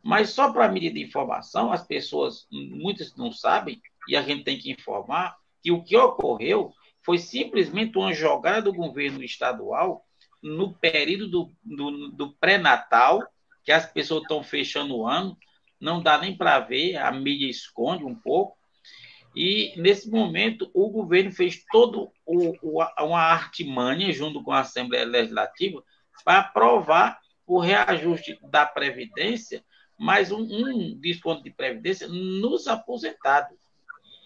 Mas só para medida de informação, as pessoas, muitas não sabem, e a gente tem que informar, que o que ocorreu foi simplesmente uma jogada do governo estadual no período do pré-natal, que as pessoas estão fechando o ano, não dá nem para ver, a mídia esconde um pouco, e nesse momento o governo fez toda uma artimanha junto com a Assembleia Legislativa para aprovar o reajuste da Previdência, mais um desconto de Previdência nos aposentados.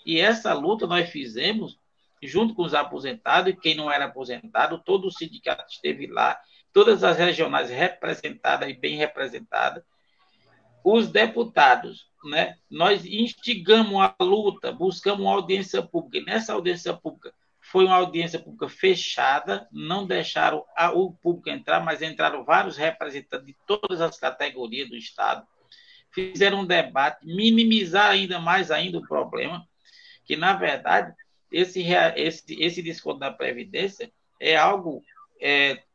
E essa luta nós fizemos junto com os aposentados, e quem não era aposentado, todo o sindicato esteve lá, todas as regionais representadas e bem representadas, os deputados, né? Nós instigamos a luta, buscamos uma audiência pública. E nessa audiência pública foi uma audiência pública fechada, não deixaram o público entrar, mas entraram vários representantes de todas as categorias do Estado, fizeram um debate, minimizar ainda mais o problema, que, na verdade, esse desconto da Previdência é algo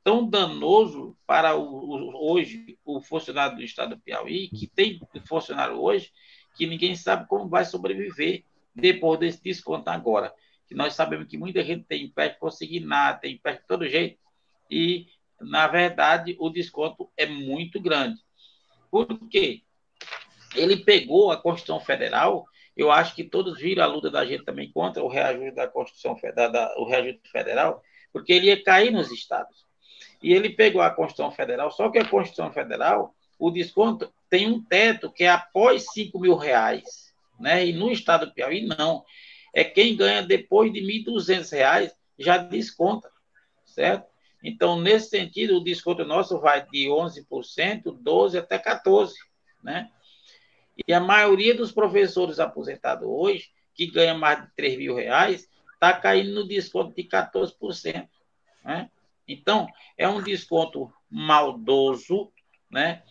tão danoso para hoje o funcionário do Estado do Piauí, que tem funcionário hoje, que ninguém sabe como vai sobreviver depois desse desconto agora. Que nós sabemos que muita gente tem empréstimo consignado, tem empréstimo de todo jeito, e, na verdade, o desconto é muito grande. Por quê? Ele pegou a Constituição Federal. Eu acho que todos viram a luta da gente também contra o reajuste da Constituição Federal, o reajuste federal, porque ele ia cair nos estados. E ele pegou a Constituição Federal, só que a Constituição Federal, o desconto tem um teto que é após R$5.000, né? E no estado do Piauí, não. É quem ganha depois de R$1.200 já desconta, certo? Então, nesse sentido, o desconto nosso vai de 11%, 12% até 14%, né? E a maioria dos professores aposentados hoje, que ganham mais de R$3.000, está caindo no desconto de 14%. Né? Então, é um desconto maldoso, né?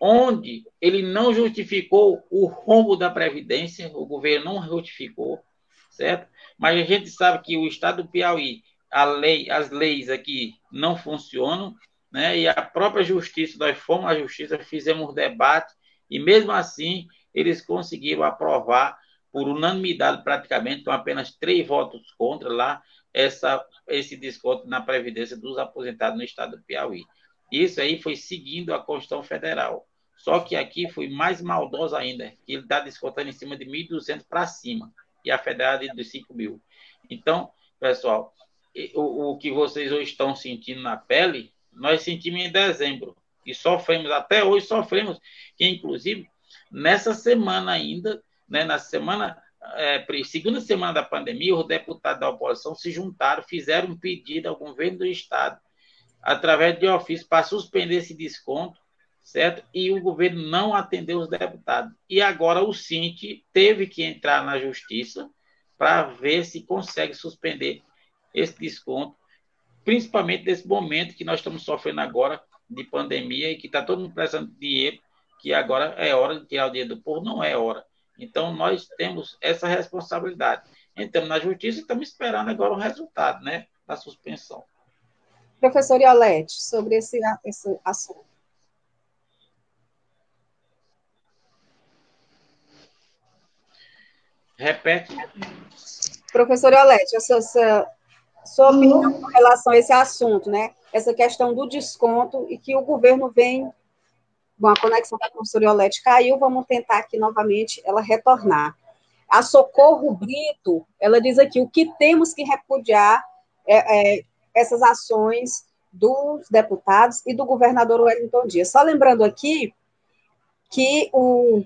Onde ele não justificou o rombo da Previdência, o governo não justificou, certo? Mas a gente sabe que o Estado do Piauí, as leis aqui não funcionam, né? E a própria Justiça, nós fomos à Justiça, fizemos um debate, e mesmo assim eles conseguiram aprovar por unanimidade praticamente, com apenas 3 votos contra lá, esse desconto na Previdência dos aposentados no estado do Piauí. Isso aí foi seguindo a Constituição Federal. Só que aqui foi mais maldoso ainda, que ele está descontando em cima de 1.200 para cima, e a federal de 5.000. Então, pessoal, o que vocês hoje estão sentindo na pele, nós sentimos em dezembro, e sofremos, até hoje sofremos, que inclusive, nessa semana ainda, né, na segunda semana da pandemia, os deputados da oposição se juntaram, fizeram um pedido ao governo do estado, através de ofício, para suspender esse desconto, certo? E o governo não atendeu os deputados. E agora o Cinti teve que entrar na justiça para ver se consegue suspender esse desconto, principalmente nesse momento que nós estamos sofrendo agora de pandemia e que está todo mundo precisando de dinheiro, que agora é hora de tirar o dinheiro do povo, não é hora. Então, nós temos essa responsabilidade. Entramos na justiça e estamos esperando agora o resultado, né, da suspensão. Professor Iolete, sobre esse assunto. Repete. Professor Iolete, sua opinião com relação a esse assunto, né? Essa questão do desconto e que o governo vem... Bom, a conexão da professora Iolete caiu, vamos tentar aqui novamente ela retornar. A Socorro Brito, ela diz aqui, o que temos que repudiar essas ações dos deputados e do governador Wellington Dias. Só lembrando aqui que o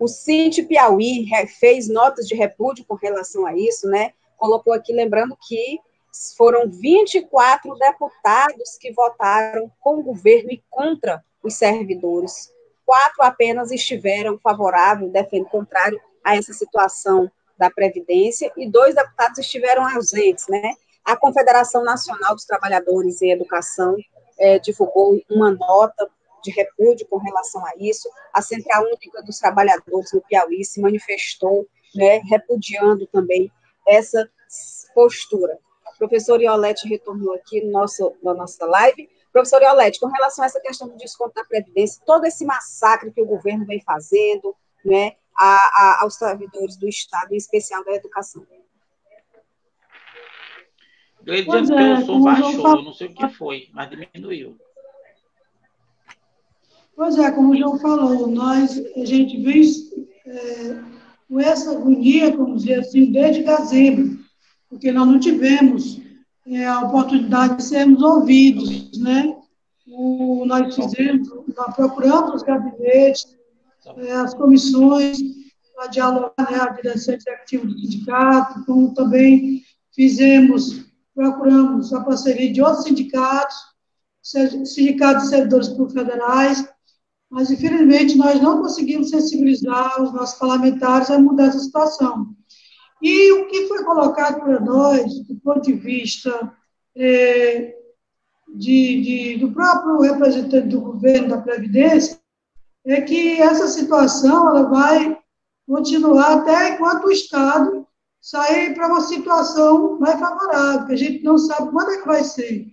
Cinti Piauí fez notas de repúdio com relação a isso, né? Colocou aqui, lembrando que foram 24 deputados que votaram com o governo e contra os servidores. 4 apenas estiveram favoráveis, contrário a essa situação da Previdência, e 2 deputados estiveram ausentes, né? A Confederação Nacional dos Trabalhadores em Educação divulgou uma nota de repúdio com relação a isso. A Central Única dos Trabalhadores no Piauí se manifestou, né, repudiando também essa postura. O professor Iolete retornou aqui na nossa live. Professor Iolete, com relação a essa questão do desconto da Previdência, todo esse massacre que o governo vem fazendo, né, aos servidores do Estado, em especial da educação. Pois é, o som baixou, não sei o que foi, mas diminuiu. Pois é, como o João falou, a gente vem com essa agonia, vamos dizer assim, desde dezembro, porque nós não tivemos a oportunidade de sermos ouvidos, né? Nós procuramos os gabinetes, as comissões, para dialogar, né, a direção executiva do sindicato, como também procuramos a parceria de outros sindicatos, sindicatos de servidores públicos federais, mas, infelizmente, nós não conseguimos sensibilizar os nossos parlamentares a mudar essa situação. E o que foi colocado para nós, do ponto de vista do próprio representante do governo da Previdência, é que essa situação ela vai continuar até enquanto o Estado sair para uma situação mais favorável, que a gente não sabe quando é que vai ser.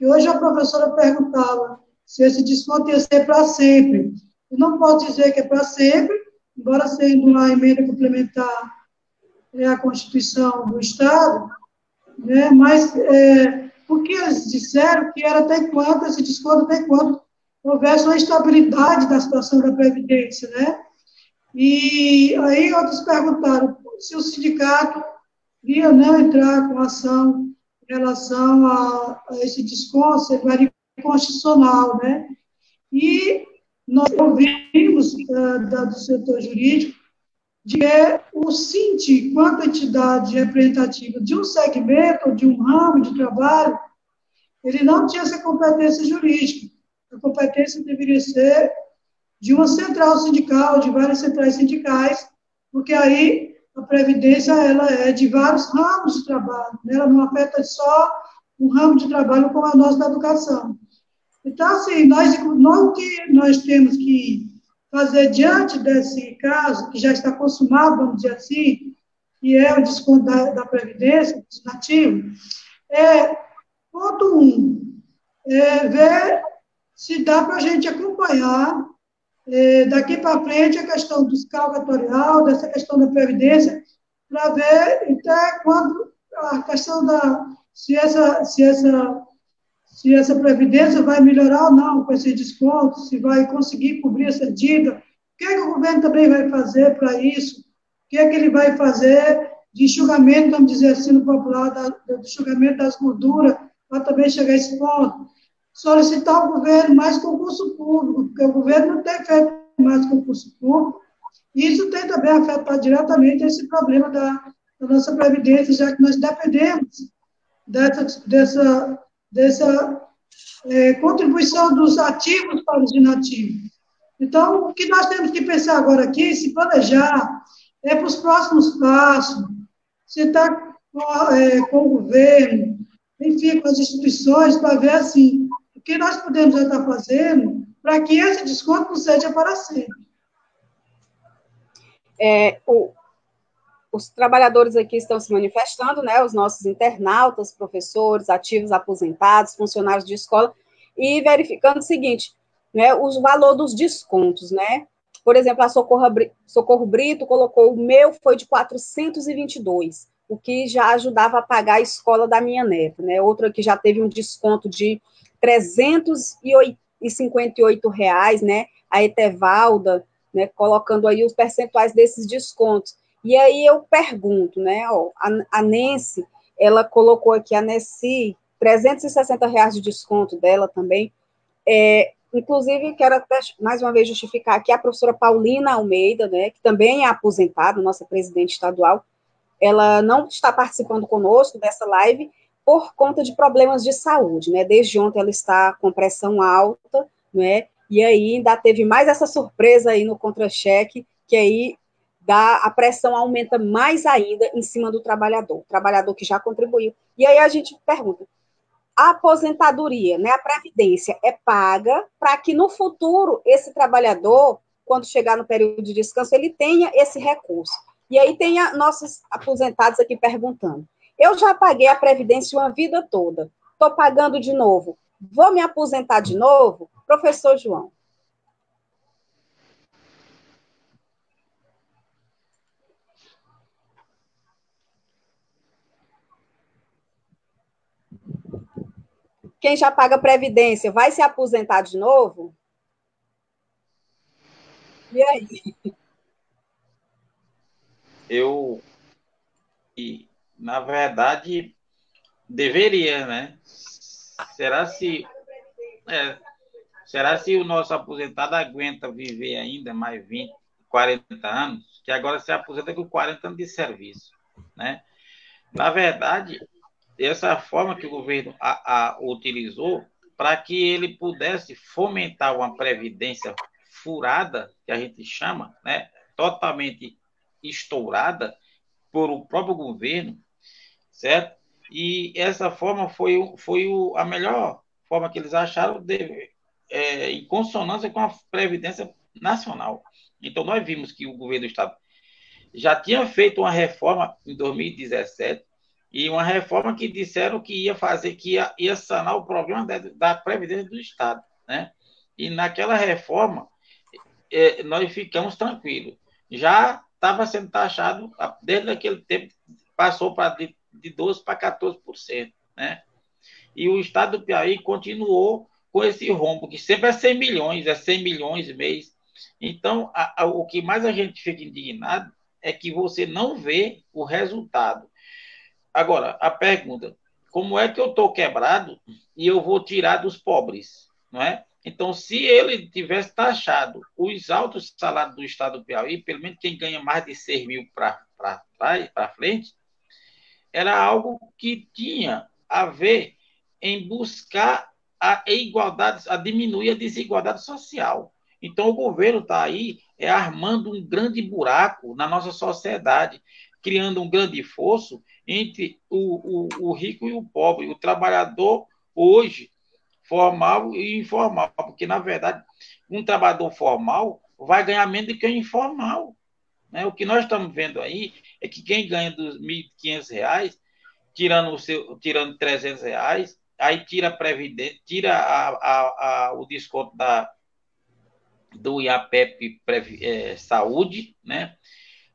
E hoje a professora perguntava se esse desconto ia ser para sempre. Eu não posso dizer que é para sempre, embora sendo uma emenda complementar à Constituição do Estado, né, mas porque eles disseram que era até enquanto, esse desconto até enquanto houvesse uma estabilidade da situação da Previdência, né? E aí outros perguntaram se o sindicato ia não entrar com ação em relação a esse desconto, se ele era inconstitucional, né? E nós ouvimos do setor jurídico de que o Cinti, quanto entidade representativa de um segmento, de um ramo de trabalho, ele não tinha essa competência jurídica. A competência deveria ser de uma central sindical, de várias centrais sindicais, porque aí a Previdência ela é de vários ramos de trabalho, né? Ela não afeta só um ramo de trabalho como a nossa da educação. Então, assim, o que nós temos que fazer diante desse caso, que já está consumado, vamos dizer assim, que é o desconto da Previdência, legislativo, ponto 1, ver se dá para a gente acompanhar daqui para frente a questão do fiscal equatorial, dessa questão da Previdência, para ver até quando a questão da se essa previdência vai melhorar ou não com esse desconto, se vai conseguir cobrir essa dívida. O que é que o governo também vai fazer para isso? O que é que ele vai fazer de enxugamento, vamos dizer assim, no popular, do enxugamento das gorduras, para também chegar a esse ponto? Solicitar ao governo mais concurso público, porque o governo não tem feito mais concurso público, e isso tem também afetado diretamente esse problema da nossa previdência, já que nós dependemos dessa contribuição dos ativos para os inativos. Então, o que nós temos que pensar agora aqui, se planejar, é para os próximos passos, se está com o governo, enfim, com as instituições, para ver assim, o que nós podemos já estar fazendo para que esse desconto não seja para sempre. Os trabalhadores aqui estão se manifestando, né, os nossos internautas, professores, ativos, aposentados, funcionários de escola, e verificando o seguinte, né, o valor dos descontos, né, por exemplo, a Socorro Brito colocou, o meu foi de 422, o que já ajudava a pagar a escola da minha neta, né, outro aqui já teve um desconto de R$358, né, a Etevalda, né, colocando aí os percentuais desses descontos. E aí eu pergunto, né, ó, a Nancy, ela colocou aqui, a Nancy, R$360 de desconto dela também. Inclusive, quero até mais uma vez justificar aqui a professora Paulina Almeida, né, que também é aposentada, nossa presidente estadual, ela não está participando conosco dessa live por conta de problemas de saúde, né, desde ontem ela está com pressão alta, né, e aí ainda teve mais essa surpresa aí no contra-cheque, que aí a pressão aumenta mais ainda em cima do trabalhador, o trabalhador que já contribuiu. E aí a gente pergunta, a aposentadoria, né, a previdência é paga para que no futuro esse trabalhador, quando chegar no período de descanso, ele tenha esse recurso. E aí tem nossos aposentados aqui perguntando, eu já paguei a previdência uma vida toda, estou pagando de novo, vou me aposentar de novo? Professor João. Quem já paga previdência vai se aposentar de novo? E aí? Na verdade, deveria, né? Será se o nosso aposentado aguenta viver ainda mais 20, 40 anos, que agora se aposenta com 40 anos de serviço, né? Na verdade, essa forma que o governo utilizou para que ele pudesse fomentar uma previdência furada, que a gente chama, né, totalmente estourada por o próprio governo, certo? E essa forma foi a melhor forma que eles acharam em consonância com a Previdência Nacional. Então, nós vimos que o governo do Estado já tinha feito uma reforma em 2017, e uma reforma que disseram que ia fazer, que ia sanar o problema da Previdência do Estado, né? E naquela reforma, nós ficamos tranquilos. Já estava sendo taxado, desde aquele tempo, passou de 12% para 14%, né? E o Estado do Piauí continuou com esse rombo, que sempre é 100 milhões mês. Então, o que mais a gente fica indignado é que você não vê o resultado. Agora, a pergunta, como é que eu estou quebrado e eu vou tirar dos pobres, não é? Então, se ele tivesse taxado os altos salários do Estado do Piauí, pelo menos quem ganha mais de 6 mil para frente, era algo que tinha a ver em buscar a igualdade, a diminuir a desigualdade social. Então, o governo está aí armando um grande buraco na nossa sociedade, criando um grande fosso entre o rico e o pobre, o trabalhador hoje, formal e informal, porque, na verdade, um trabalhador formal vai ganhar menos do que o informal, né? O que nós estamos vendo aí é que quem ganha dos R$ 1.500, tirando R$ 300, aí tira a previdência, tira o desconto do IAPEP Saúde, né?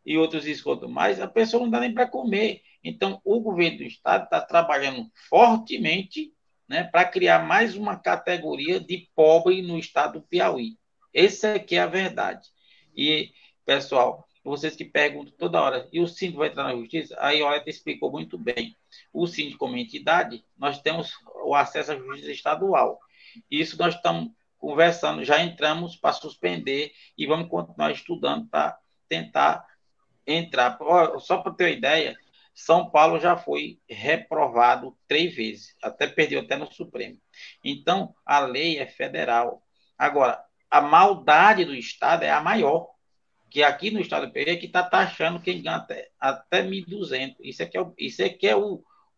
e outros descontos mais, a pessoa não dá nem para comer. Então, o governo do estado está trabalhando fortemente, né, para criar mais uma categoria de pobre no estado do Piauí. Essa aqui é a verdade. E, pessoal, vocês que perguntam toda hora, e o síndico vai entrar na justiça? A Ioleta explicou muito bem. O síndico, como entidade, nós temos o acesso à justiça estadual. Isso nós estamos conversando, já entramos para suspender e vamos continuar estudando para tentar entrar. Só para ter uma ideia, São Paulo já foi reprovado 3 vezes, até perdeu até no Supremo. Então, a lei é federal. Agora, a maldade do Estado é a maior, que aqui no Estado do Piauí é que está taxando quem ganha até 1.200. Isso é que é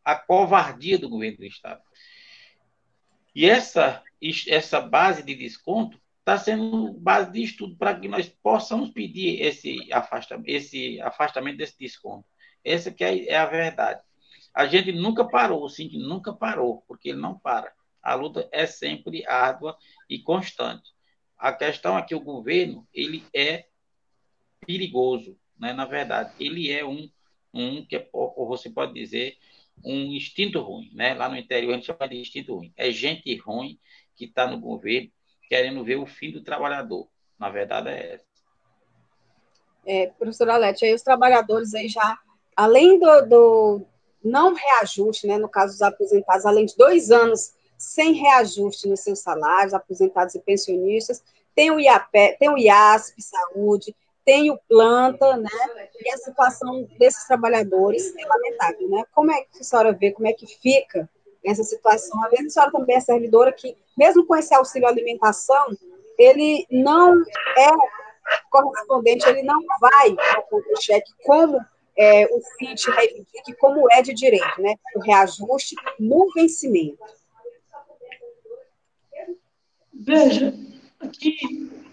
a covardia do governo do Estado. E essa base de desconto está sendo base de estudo para que nós possamos pedir esse afastamento desse desconto. Essa que é a verdade. A gente nunca parou, o síndico nunca parou, porque ele não para. A luta é sempre árdua e constante. A questão é que o governo, ele é perigoso, né? Na verdade, ele é ou você pode dizer, um instinto ruim, né? Lá no interior a gente chama de instinto ruim. É gente ruim que está no governo querendo ver o fim do trabalhador. Na verdade é essa. Professora Alete, aí os trabalhadores aí já, além do não reajuste, né, no caso dos aposentados, além de 2 anos sem reajuste nos seus salários, aposentados e pensionistas, tem o IAPE, tem o IASP, saúde, tem o planta, né, e a situação desses trabalhadores é lamentável, né? Como é que a senhora vê, como é que fica essa situação? Às vezes a senhora também é servidora que, mesmo com esse auxílio alimentação, ele não é correspondente, ele não vai ao contra-cheque como o CIT reivindica e como é de direito, né? O reajuste no vencimento. Veja, aqui,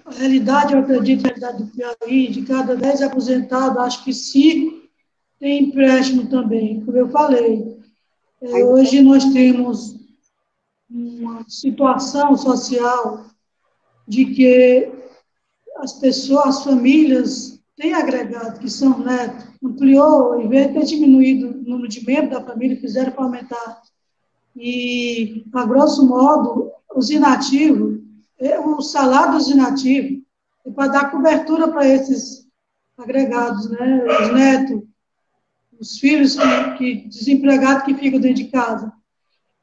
a realidade, eu acredito, a realidade do Piauí, de cada 10 aposentados, acho que 5 tem empréstimo também, como eu falei. Hoje nós temos uma situação social de que as pessoas, as famílias têm agregado, que são netos, ampliou, em vez de ter diminuído o número de membros da família, fizeram para aumentar. E, a grosso modo, os inativos, o salário dos inativos é para dar cobertura para esses agregados, né? Os netos, os filhos desempregados que ficam dentro de casa.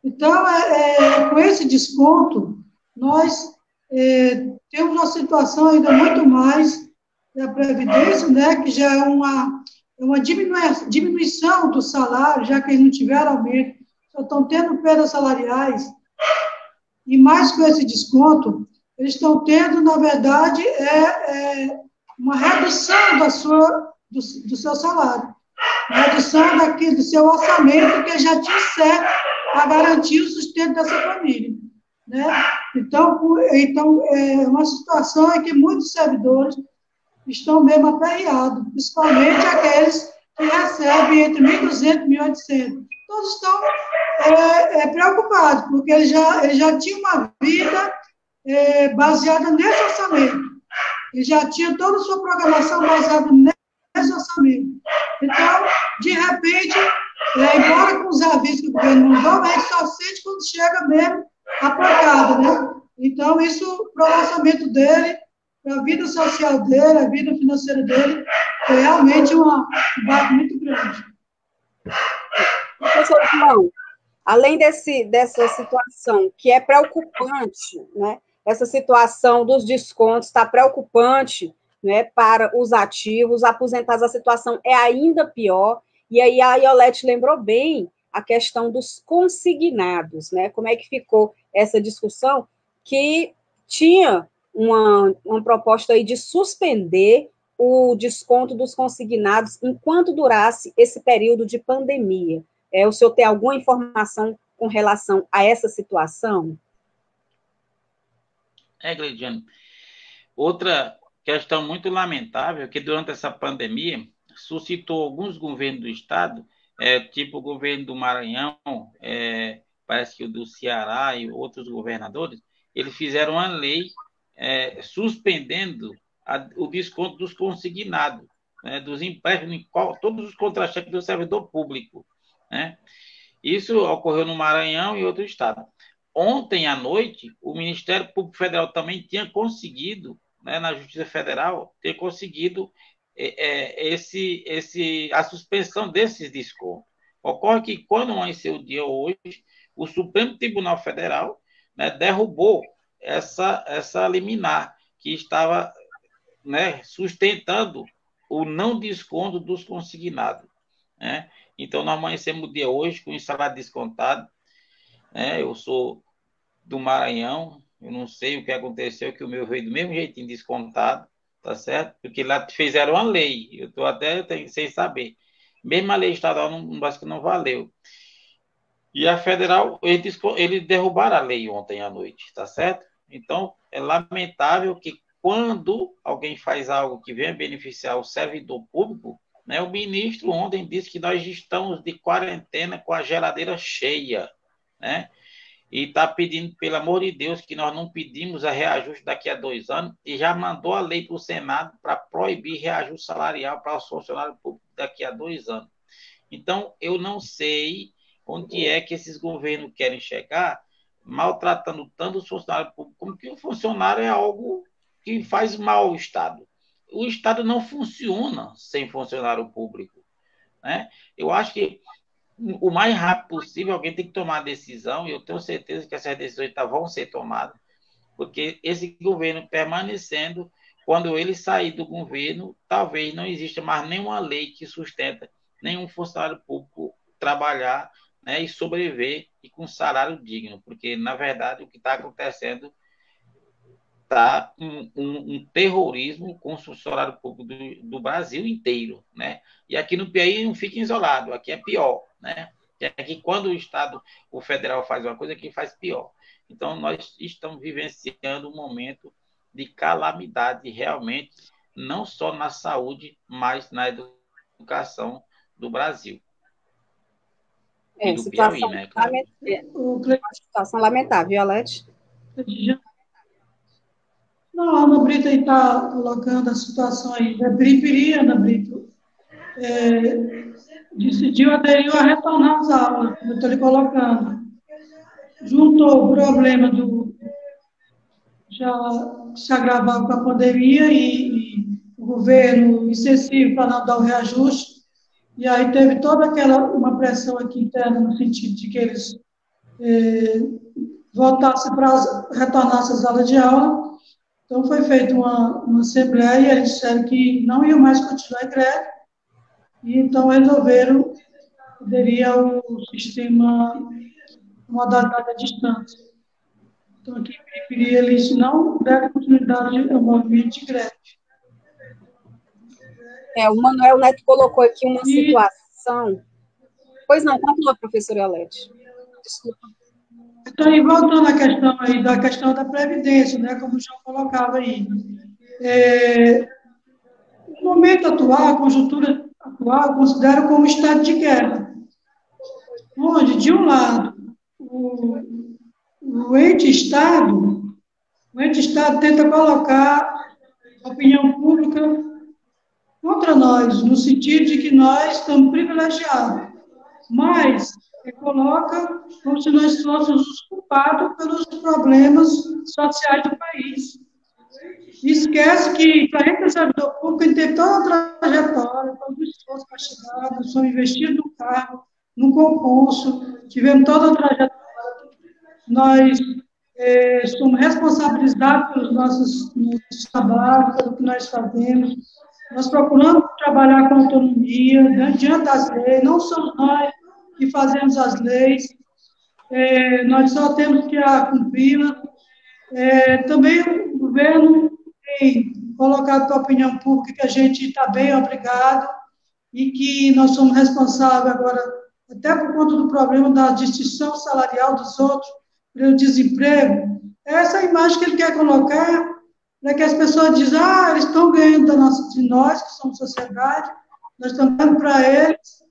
Então, com esse desconto, nós temos uma situação ainda muito mais da Previdência, né, que já é uma diminuição do salário, já que eles não tiveram aumento, só estão tendo perdas salariais, e mais com esse desconto, eles estão tendo, na verdade, uma redução do seu salário, uma redução do seu orçamento, que já tinha certo para garantir o sustento dessa família. Né? Então, é uma situação em que muitos servidores estão mesmo aperreados, principalmente aqueles que recebem entre 1.200 e 1.800. Todos estão preocupados, porque eles já tinham uma vida baseada nesse orçamento. Eles já tinham toda a sua programação baseada nesse orçamento. Então, de repente, embora com os avisos que o governo mandou, a gente só sente quando chega mesmo a pancada, né? Então, isso, para o orçamento dele, para a vida social dele, a vida financeira dele, é realmente um baque muito grande. Professor João, além dessa situação que é preocupante, né? Essa situação dos descontos está preocupante, né, para os ativos, aposentados, a situação é ainda pior, e aí a Iolete lembrou bem a questão dos consignados, né? Como é que ficou essa discussão, que tinha uma proposta aí de suspender o desconto dos consignados enquanto durasse esse período de pandemia. O senhor tem alguma informação com relação a essa situação? Gleidiane, outra questão muito lamentável é que durante essa pandemia suscitou alguns governos do estado, tipo o governo do Maranhão, parece que o do Ceará e outros governadores, eles fizeram uma lei suspendendo o desconto dos consignados. né, dos empréstimos, todos os contra-cheques do servidor público, né? Isso ocorreu no Maranhão e outro estado. Ontem à noite, o Ministério Público Federal também tinha conseguido, né, na Justiça Federal, a suspensão desses descontos. Ocorre que, quando amanheceu o dia hoje, o Supremo Tribunal Federal, né, derrubou essa liminar que estava, né, sustentando o não desconto dos consignados, né? Então, nós amanhecemos o dia hoje com o salário descontado, né? Eu sou do Maranhão, eu não sei o que aconteceu, que o meu veio do mesmo jeitinho descontado, tá certo? Porque lá fizeram uma lei, eu estou até sem saber. Mesmo a lei estadual, acho que não valeu. E a federal, eles derrubaram a lei ontem à noite, tá certo? Então, é lamentável que quando alguém faz algo que venha beneficiar o servidor público, né, o ministro ontem disse que nós estamos de quarentena com a geladeira cheia, né? E está pedindo, pelo amor de Deus, que nós não pedimos a reajuste daqui a 2 anos, e já mandou a lei para o Senado para proibir reajuste salarial para os funcionários públicos daqui a 2 anos. Então, eu não sei onde é que esses governos querem chegar, maltratando tanto os funcionários públicos, como que o funcionário é algo que faz mal ao Estado. O Estado não funciona sem funcionário público, né? Eu acho que o mais rápido possível alguém tem que tomar a decisão, e eu tenho certeza que essas decisões vão ser tomadas, porque esse governo permanecendo, quando ele sair do governo, talvez não exista mais nenhuma lei que sustenta nenhum funcionário público trabalhar, né, e sobreviver e com salário digno, porque, na verdade, o que está acontecendo está um terrorismo com o funcionário público do Brasil inteiro, né? E aqui no Piauí não fica isolado, aqui é pior, né? Aqui, quando o federal faz uma coisa, aqui faz pior. Então, nós estamos vivenciando um momento de calamidade, realmente, não só na saúde, mas na educação do Brasil. E do Piauí, né? Claro. Situação lamentável, Alete. Não, a Ana Brito está colocando a situação aí da Piripiri. Ana Brito decidiu, aderiu a retornar às aulas, como eu estou lhe colocando. Juntou o problema já se agravava com a pandemia e o governo insensível para não dar o reajuste, e aí teve toda uma pressão aqui interna no sentido de que eles voltassem retornassem às aulas de aula. Então, foi feita uma assembleia e eles disseram que não iam mais continuar em greve, e então resolveram aderir ao sistema modalidade à distância. Então, aqui em Piripiri, eles não deram continuidade ao movimento de greve. O Manuel Neto colocou aqui uma situação. Pois não, continua, professora Alete. Desculpa. Então, e voltando à questão aí, da questão da Previdência, né, como o João colocava aí. No momento atual, a conjuntura atual, eu considero como estado de guerra, onde, de um lado, o ente Estado tenta colocar a opinião pública contra nós, no sentido de que nós estamos privilegiados, mas coloca como se nós fôssemos os culpados pelos problemas sociais do país. Esquece que, para a gente, servidor público, a gente teve toda a trajetória, todo o esforço para chegar, nós somos investidos no cargo, no concurso, tivemos toda a trajetória, nós somos responsabilizados pelos nossos trabalhos, pelo que nós fazemos, nós procuramos trabalhar com autonomia, né, diante das leis, não somos nós que fazemos as leis, nós só temos que cumpri-las. Também o governo tem colocado para a opinião pública que a gente está bem, obrigado, e que nós somos responsáveis agora, até por conta do problema da distinção salarial dos outros, pelo desemprego. Essa é a imagem que ele quer colocar, para que as pessoas dizem, eles estão ganhando de nós, que somos sociedade, nós estamos dando para eles,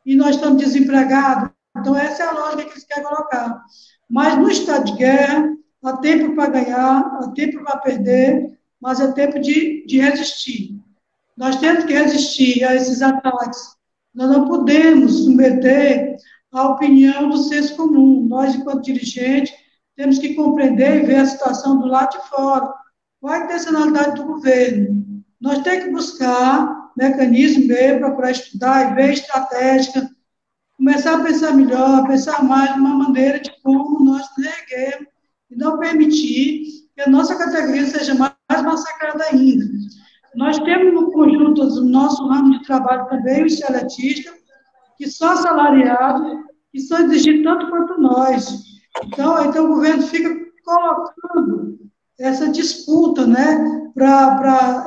e nós estamos desempregados. Então, essa é a lógica que eles querem colocar. Mas, no estado de guerra, há tempo para ganhar, há tempo para perder, mas é tempo de resistir. Nós temos que resistir a esses ataques. Nós não podemos submeter a opinião do senso comum. Nós, enquanto dirigentes, temos que compreender e ver a situação do lado de fora. Qual a intencionalidade do governo? Nós temos que buscar mecanismos mesmo, procurar estudar e ver estratégia, começar a pensar melhor, pensar mais de uma maneira de como nós reerguermos e não permitir que a nossa categoria seja mais massacrada ainda. Nós temos no conjunto do nosso ramo de trabalho também os seletistas, que são assalariados, que são exigidos tanto quanto nós. Então o governo fica colocando essa disputa, né,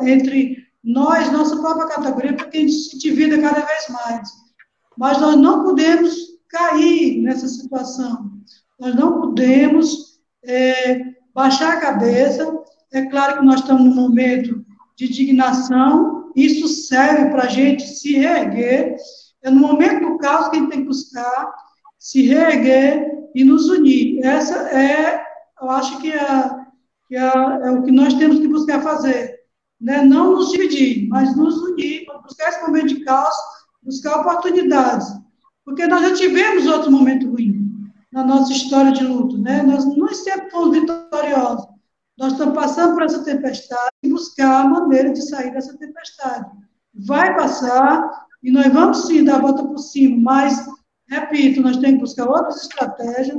entre nós, nossa própria categoria, para que a gente se divida cada vez mais. Mas nós não podemos cair nessa situação. Nós não podemos baixar a cabeça. É claro que nós estamos num momento de indignação, isso serve para a gente se reerguer. É no momento do caos que a gente tem que buscar se reerguer e nos unir. Essa eu acho que é o que nós temos que buscar fazer. Né? Não nos dividir, mas nos unir, para buscar esse momento de caos, buscar oportunidades. Porque nós já tivemos outro momento ruim na nossa história de luta. Né? Nós não sempre fomos vitoriosos. Nós estamos passando por essa tempestade e buscar a maneira de sair dessa tempestade. Vai passar e nós vamos sim dar a volta por cima, mas, repito, nós temos que buscar outras estratégias.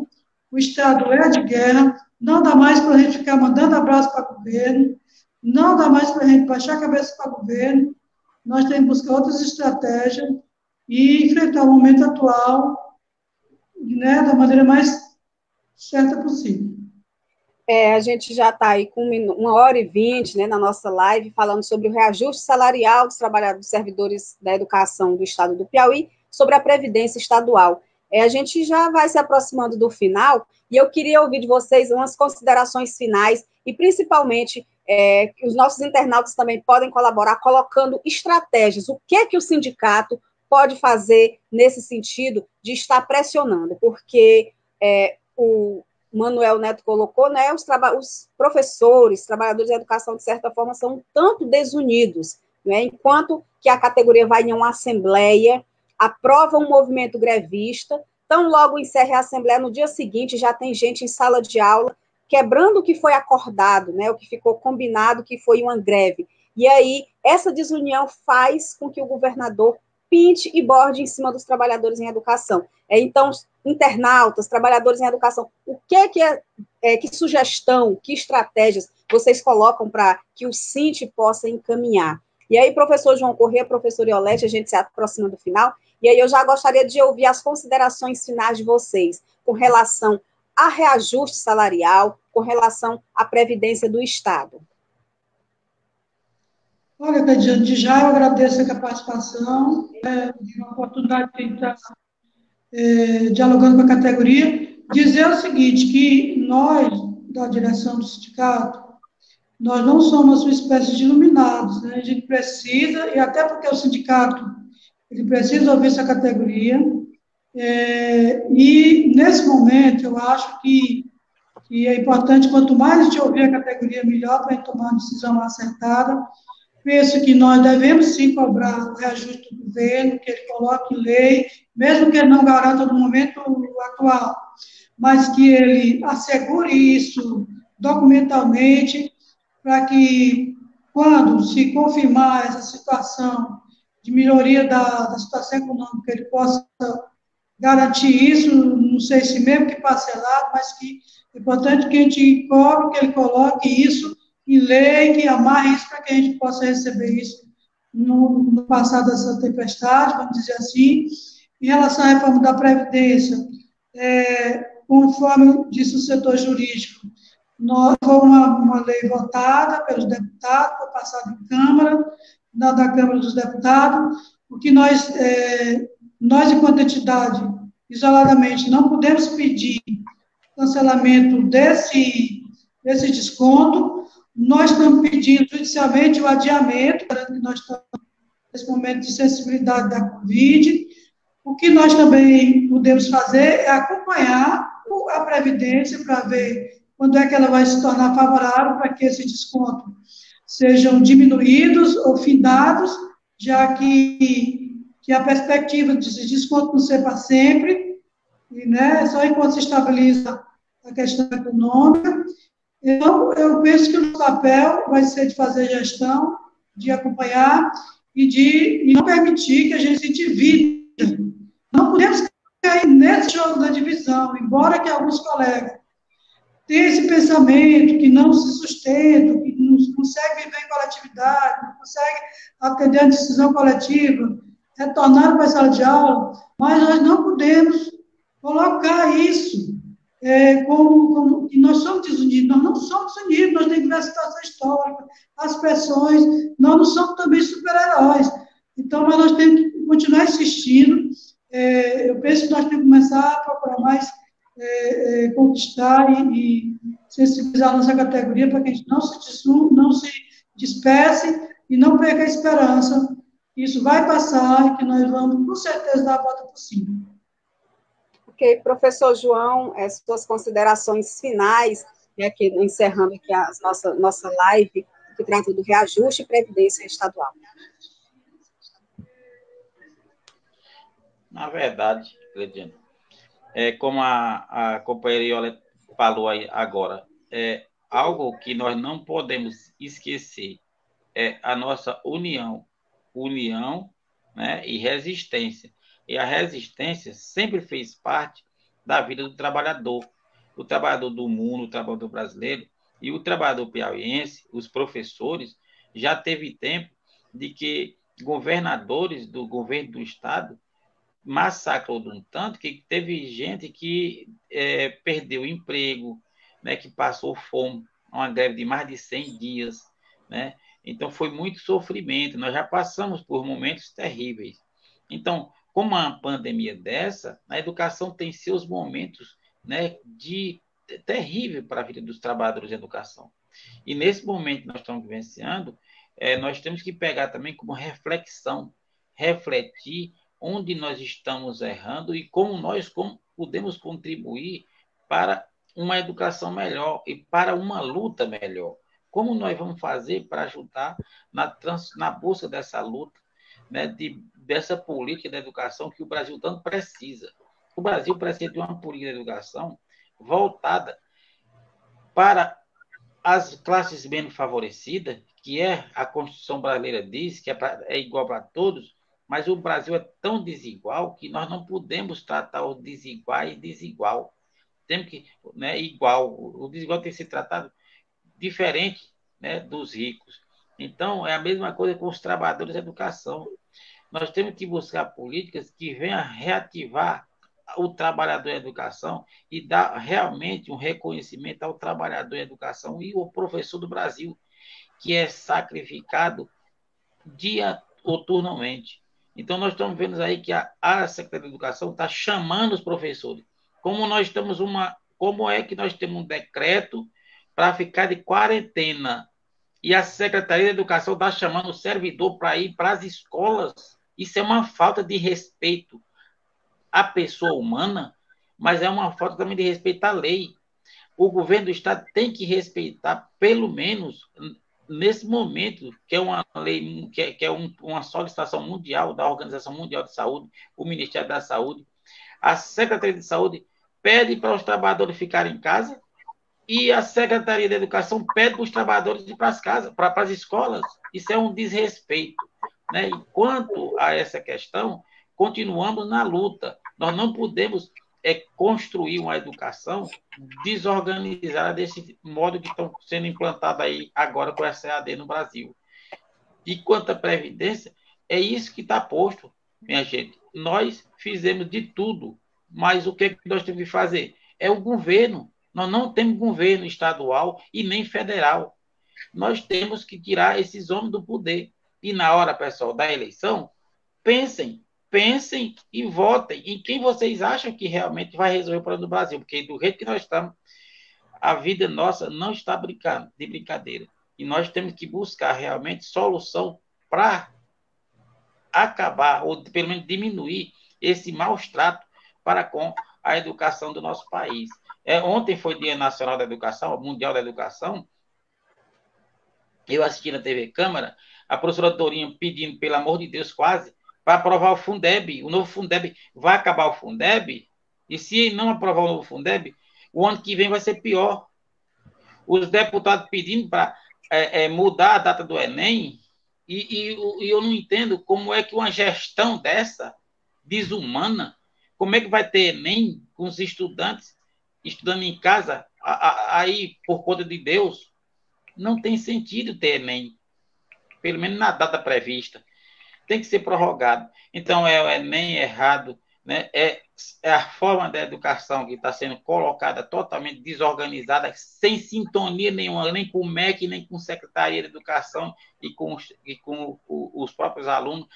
O Estado é de guerra, não dá mais para a gente ficar mandando abraço para o governo, não dá mais para a gente baixar a cabeça para o governo, nós temos que buscar outras estratégias e enfrentar o momento atual, né, da maneira mais certa possível. A gente já está aí com 1h20, né, na nossa live, falando sobre o reajuste salarial dos trabalhadores, dos servidores da educação do estado do Piauí, sobre a Previdência Estadual. A gente já vai se aproximando do final, e eu queria ouvir de vocês umas considerações finais, e principalmente, os nossos internautas também podem colaborar, colocando estratégias. O que o sindicato pode fazer nesse sentido de estar pressionando? Porque o Manuel Neto colocou, né, os professores, trabalhadores da educação, de certa forma, são um tanto desunidos, né, enquanto que a categoria vai em uma assembleia, aprova um movimento grevista, tão logo encerra a assembleia, no dia seguinte já tem gente em sala de aula, quebrando o que foi acordado, né, o que ficou combinado, que foi uma greve. E aí, essa desunião faz com que o governador pinte e borde em cima dos trabalhadores em educação. Então, internautas, trabalhadores em educação, que sugestão, que estratégias vocês colocam para que o Sint possa encaminhar? E aí, professor João Corrêa, professor Iolete, a gente se aproxima do final, e aí eu já gostaria de ouvir as considerações finais de vocês com relação a reajuste salarial, com relação à Previdência do Estado. Olha, de já eu agradeço a participação, a oportunidade de estar dialogando com a categoria. Dizer o seguinte, que nós, da direção do sindicato, nós não somos uma espécie de iluminados, né? A gente precisa, e até porque o sindicato, ele precisa ouvir essa categoria, e nesse momento eu acho que é importante, quanto mais a gente ouvir a categoria, melhor para a gente tomar uma decisão acertada. Penso que nós devemos sim cobrar o reajuste do governo, que ele coloque em lei, mesmo que ele não garanta no momento atual, mas que ele assegure isso documentalmente, para que, quando se confirmar essa situação de melhoria da situação econômica, ele possa garantir isso, não sei se mesmo que parcelado, mas que é importante que a gente cobre, que ele coloque isso em lei, que amarre isso para que a gente possa receber isso no passado dessa tempestade, vamos dizer assim. Em relação à reforma da Previdência, conforme disse o setor jurídico, foi uma lei votada pelos deputados, foi passada em Câmara, da Câmara dos Deputados, o que nós, enquanto entidade, isoladamente, não podemos pedir cancelamento desse desconto. Nós estamos pedindo judicialmente o adiamento, que nós estamos nesse momento de sensibilidade da Covid. O que nós também podemos fazer é acompanhar a Previdência para ver quando é que ela vai se tornar favorável para que esse desconto sejam diminuídos ou findados, já que a perspectiva de desconto não ser para sempre, e, né, só enquanto se estabiliza a questão econômica. Então, eu penso que o nosso papel vai ser de fazer gestão, de acompanhar e não permitir que a gente se divida. Não podemos cair nesse jogo da divisão, embora que alguns colegas tenham esse pensamento que não se sustenta, que não consegue viver em coletividade, não consegue atender a decisão coletiva, retornar para a sala de aula, mas nós não podemos colocar isso como que nós somos desunidos. Nós não somos unidos, nós temos diversidade histórica, as pessoas, nós não somos também super-heróis. Então, mas nós temos que continuar insistindo. Eu penso que nós temos que começar a procurar mais conquistar e sensibilizar a nossa categoria para que a gente não se disperse e não perca a esperança. Isso vai passar e que nós vamos, com certeza, dar a volta por cima. Ok, professor João, as suas considerações finais, aqui, encerrando aqui a nossa live, que trata do reajuste e previdência estadual. Na verdade, Cleidiane, como a companheira Iolete falou aí agora, algo que nós não podemos esquecer é a nossa união, né, e resistência. E a resistência sempre fez parte da vida do trabalhador do mundo, o trabalhador brasileiro, e o trabalhador piauiense, os professores, já teve tempo de que governadores do governo do estado massacrou de um tanto que teve gente que perdeu o emprego, né, que passou fome, uma greve de mais de 100 dias, né? Então, foi muito sofrimento, nós já passamos por momentos terríveis. Então, como uma pandemia dessa, a educação tem seus momentos, né, terrível para a vida dos trabalhadores de educação. E nesse momento que nós estamos vivenciando, nós temos que pegar também como reflexão, refletir onde nós estamos errando e como podemos contribuir para uma educação melhor e para uma luta melhor. Como nós vamos fazer para ajudar na busca dessa luta, né, dessa política da educação que o Brasil tanto precisa. O Brasil precisa de uma política de educação voltada para as classes menos favorecidas, que a Constituição brasileira diz que é igual para todos, mas o Brasil é tão desigual que nós não podemos tratar o desigual e desigual. Temos que, né, igual. O desigual tem que ser tratado diferente, né, dos ricos. Então, é a mesma coisa com os trabalhadores da educação. Nós temos que buscar políticas que venham reativar o trabalhador em educação e dar realmente um reconhecimento ao trabalhador em educação e ao professor do Brasil, que é sacrificado diuturnamente. Então, nós estamos vendo aí que a Secretaria de Educação está chamando os professores. Como é que nós temos um decreto para ficar de quarentena e a Secretaria de Educação está chamando o servidor para ir para as escolas? Isso é uma falta de respeito à pessoa humana, mas é uma falta também de respeito à lei. O governo do Estado tem que respeitar, pelo menos nesse momento, que é uma lei, que é uma solicitação mundial da Organização Mundial de Saúde, o Ministério da Saúde, a Secretaria de Saúde pede para os trabalhadores ficarem em casa e a Secretaria de Educação pede para os trabalhadores ir para as casas, para as escolas. Isso é um desrespeito, né? E quanto a essa questão, continuamos na luta. Nós não podemos construir uma educação desorganizada desse modo que estão sendo implantada aí agora com essa EAD no Brasil. E quanto à Previdência, é isso que está posto, minha gente. Nós fizemos de tudo, mas o que nós temos que fazer? É o governo. Nós não temos governo estadual e nem federal. Nós temos que tirar esses homens do poder. E na hora, pessoal, da eleição, pensem e votem em quem vocês acham que realmente vai resolver o problema do Brasil, porque do jeito que nós estamos, a vida nossa não está de brincadeira. E nós temos que buscar realmente solução para acabar, ou pelo menos diminuir esse maus-trato para com a educação do nosso país. Ontem foi Dia Nacional da Educação, Mundial da Educação, eu assisti na TV Câmara, a professora Dorinha pedindo, pelo amor de Deus, quase, para aprovar o Fundeb. O novo Fundeb vai acabar o Fundeb, e se não aprovar o novo Fundeb, o ano que vem vai ser pior. Os deputados pedindo para mudar a data do Enem, e eu não entendo como é que uma gestão dessa, desumana, como é que vai ter Enem com os estudantes estudando em casa, aí, por conta de Deus? Não tem sentido ter Enem, pelo menos na data prevista. Tem que ser prorrogado. Então, é o Enem errado, né? É a forma da educação que está sendo colocada totalmente desorganizada, sem sintonia nenhuma, nem com o MEC, nem com a Secretaria de Educação e com os próprios alunos,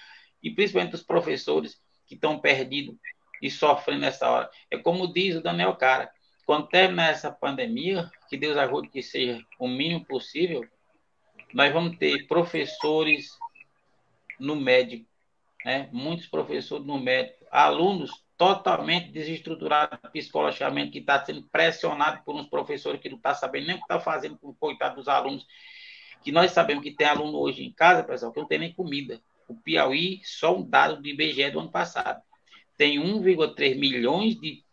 e principalmente os professores que estão perdidos e sofrendo nessa hora. É como diz o Daniel Cara, quando terminar essa pandemia, que Deus ajude que seja o mínimo possível, nós vamos ter professores no médico, né? Muitos professores no médico, alunos totalmente desestruturados psicologicamente, que está sendo pressionado por uns professores que não estão sabendo nem o que está fazendo com o coitado dos alunos, que nós sabemos que tem aluno hoje em casa, pessoal, que não tem nem comida. O Piauí, só um dado do IBGE do ano passado, tem 1,3 milhões de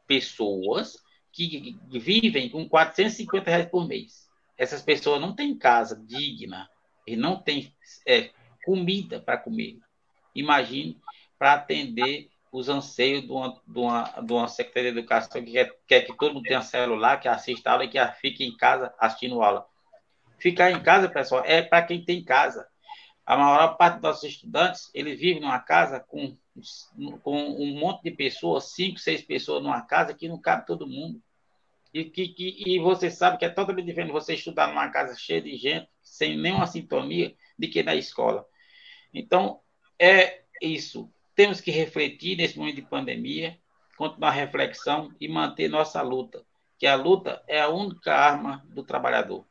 pessoas que vivem com R$ 450 por mês. Essas pessoas não têm casa digna, e não têm comida para comer. Imagine para atender os anseios de uma Secretaria de Educação que quer que todo mundo tenha celular, que assista aula e que fique em casa assistindo aula. Ficar em casa, pessoal, é para quem tem casa. A maior parte dos nossos estudantes, eles vivem numa casa com um monte de pessoas, 5, 6 pessoas numa casa que não cabe todo mundo. E você sabe que é totalmente diferente você estudar numa casa cheia de gente, sem nenhuma sintonia, de que na escola. Então, é isso. Temos que refletir nesse momento de pandemia, continuar a reflexão e manter nossa luta, que a luta é a única arma do trabalhador.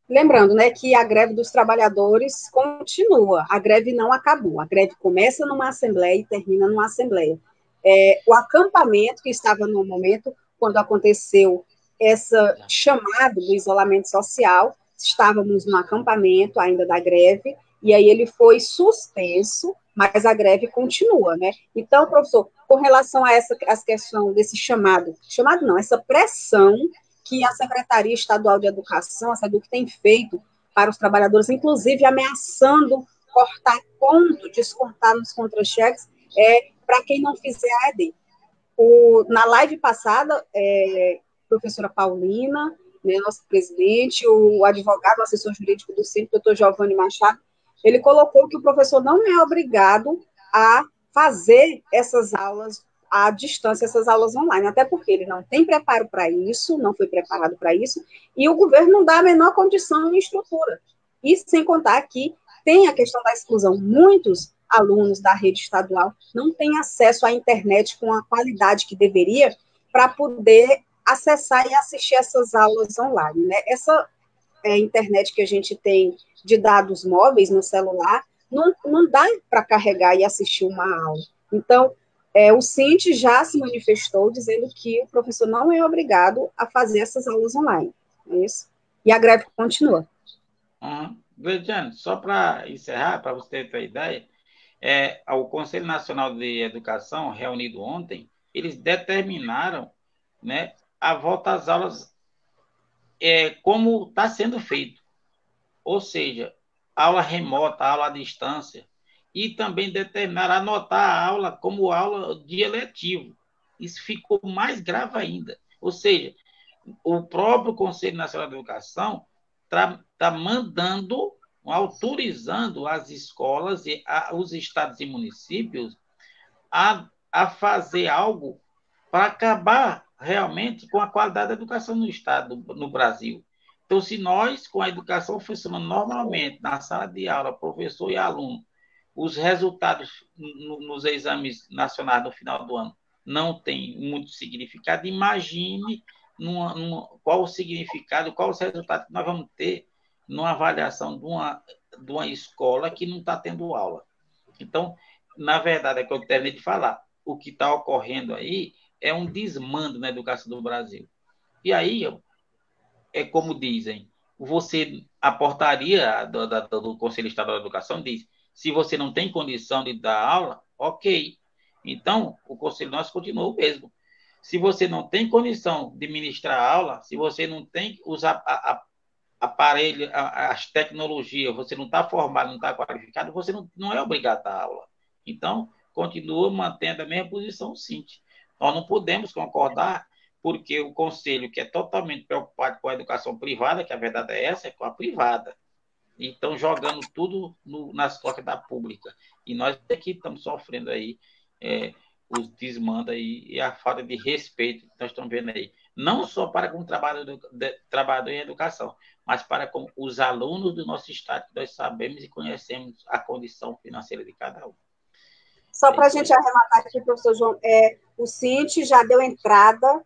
Lembrando, né, que a greve dos trabalhadores continua, a greve não acabou, a greve começa numa assembleia e termina numa assembleia. O acampamento que estava no momento, quando aconteceu essa chamada do isolamento social, estávamos no acampamento ainda da greve, e aí ele foi suspenso, mas a greve continua, né? Então, professor, com relação a essa questão desse chamado não, essa pressão que a Secretaria Estadual de Educação, a SEDUC, tem feito para os trabalhadores, inclusive ameaçando cortar ponto, descontar nos contra-cheques, para quem não fizer a ED. Na live passada, a professora Paulina, né, nosso presidente, o advogado, o assessor jurídico do CIMP, doutor Giovanni Machado, ele colocou que o professor não é obrigado a fazer essas aulas à distância, essas aulas online, até porque ele não tem preparo para isso, não foi preparado para isso, e o governo não dá a menor condição e estrutura. E sem contar que tem a questão da exclusão. Muitos alunos da rede estadual não têm acesso à internet com a qualidade que deveria para poder acessar e assistir essas aulas online, né? Essa internet que a gente tem de dados móveis no celular não dá para carregar e assistir uma aula. Então, o CINT já se manifestou dizendo que o professor não é obrigado a fazer essas aulas online. É isso? E a greve continua. Gleidiane, só para encerrar, para você ter uma ideia, o Conselho Nacional de Educação, reunido ontem, eles determinaram, né, a volta às aulas como está sendo feito. Ou seja, aula remota, aula à distância, e também determinaram anotar a aula como aula de eletivo. Isso ficou mais grave ainda. Ou seja, o próprio Conselho Nacional de Educação está mandando, autorizando as escolas e os estados e municípios a fazer algo para acabar realmente com a qualidade da educação no estado, no Brasil. Então, se nós, com a educação funcionando normalmente, na sala de aula, professor e aluno, os resultados nos exames nacionais no final do ano não tem muito significado, imagine qual o significado, qual os resultados que nós vamos ter numa avaliação de uma escola que não está tendo aula. Então, na verdade, é que eu terminei de falar, o que está ocorrendo aí é um desmando na educação do Brasil. E aí, é como dizem, a portaria do Conselho Estadual de Educação diz, se você não tem condição de dar aula, ok. Então, o conselho nosso continua o mesmo. Se você não tem condição de ministrar aula, se você não tem usar aparelho, as tecnologias, você não está formado, não está qualificado, você não é obrigado a dar aula. Então, continua mantendo a mesma posição, sim. Nós não podemos concordar, porque o conselho, que é totalmente preocupado com a educação privada, que a verdade é essa, é com a privada. Então, jogando tudo nas costas da pública. E nós aqui estamos sofrendo aí os desmandos aí e a falta de respeito que nós estamos vendo aí. Não só para com o trabalhador em educação, mas para com os alunos do nosso estado, que nós sabemos e conhecemos a condição financeira de cada um. Só para a gente arrematar aqui, professor João, o Cinti já deu entrada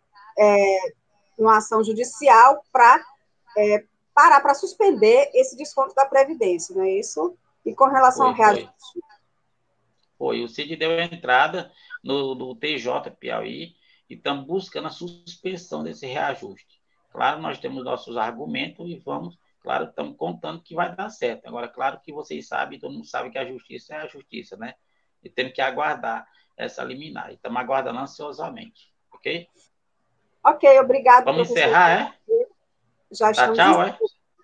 numa ação judicial para parar, para suspender esse desconto da Previdência, não é isso? E com relação ao reajuste? Foi, o Cid deu entrada no TJ Piauí e estamos buscando a suspensão desse reajuste. Claro, nós temos nossos argumentos e estamos contando que vai dar certo. Agora, claro que vocês sabem, todo mundo sabe que a justiça é a justiça, né? E temos que aguardar essa liminar. Estamos aguardando ansiosamente, ok? Ok, obrigado. Vamos encerrar, Já estamos... tchau,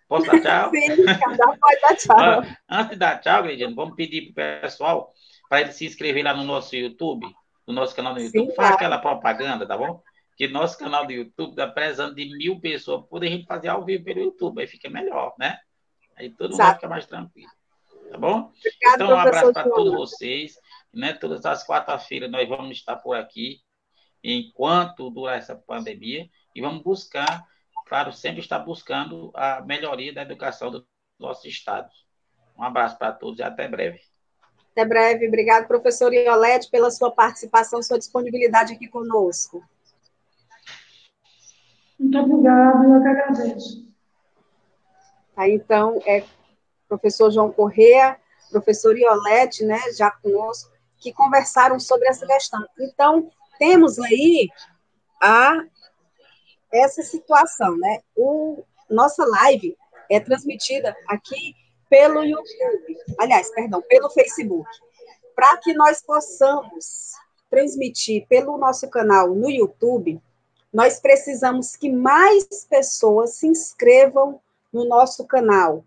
Posso dar tchau? Sim, cada pode dar tchau. Antes de dar tchau, Grediano, vamos pedir para o pessoal para ele se inscrever lá no nosso YouTube, no nosso canal do YouTube. Sim, faz aquela propaganda, tá bom? Que nosso canal do YouTube está precisando de 1.000 pessoas para poder a gente fazer ao vivo pelo YouTube. Aí fica melhor, né? Aí todo mundo vai ficar mais tranquilo. Tá bom? Obrigado, então, um abraço para todos vocês. Né? Todas as quarta-feiras nós vamos estar por aqui, enquanto durar essa pandemia, e vamos buscar, claro, sempre estar buscando a melhoria da educação do nosso estado. Um abraço para todos e até breve. Até breve. Obrigado, professor Iolete, pela sua participação, sua disponibilidade aqui conosco. Muito obrigada, eu que agradeço. Tá, então, professor João Corrêa, professor Iolete, né, já conosco, que conversaram sobre essa questão. Então, temos aí essa situação, né? Nossa live é transmitida aqui pelo YouTube, pelo Facebook. Para que nós possamos transmitir pelo nosso canal no YouTube, nós precisamos que mais pessoas se inscrevam no nosso canal.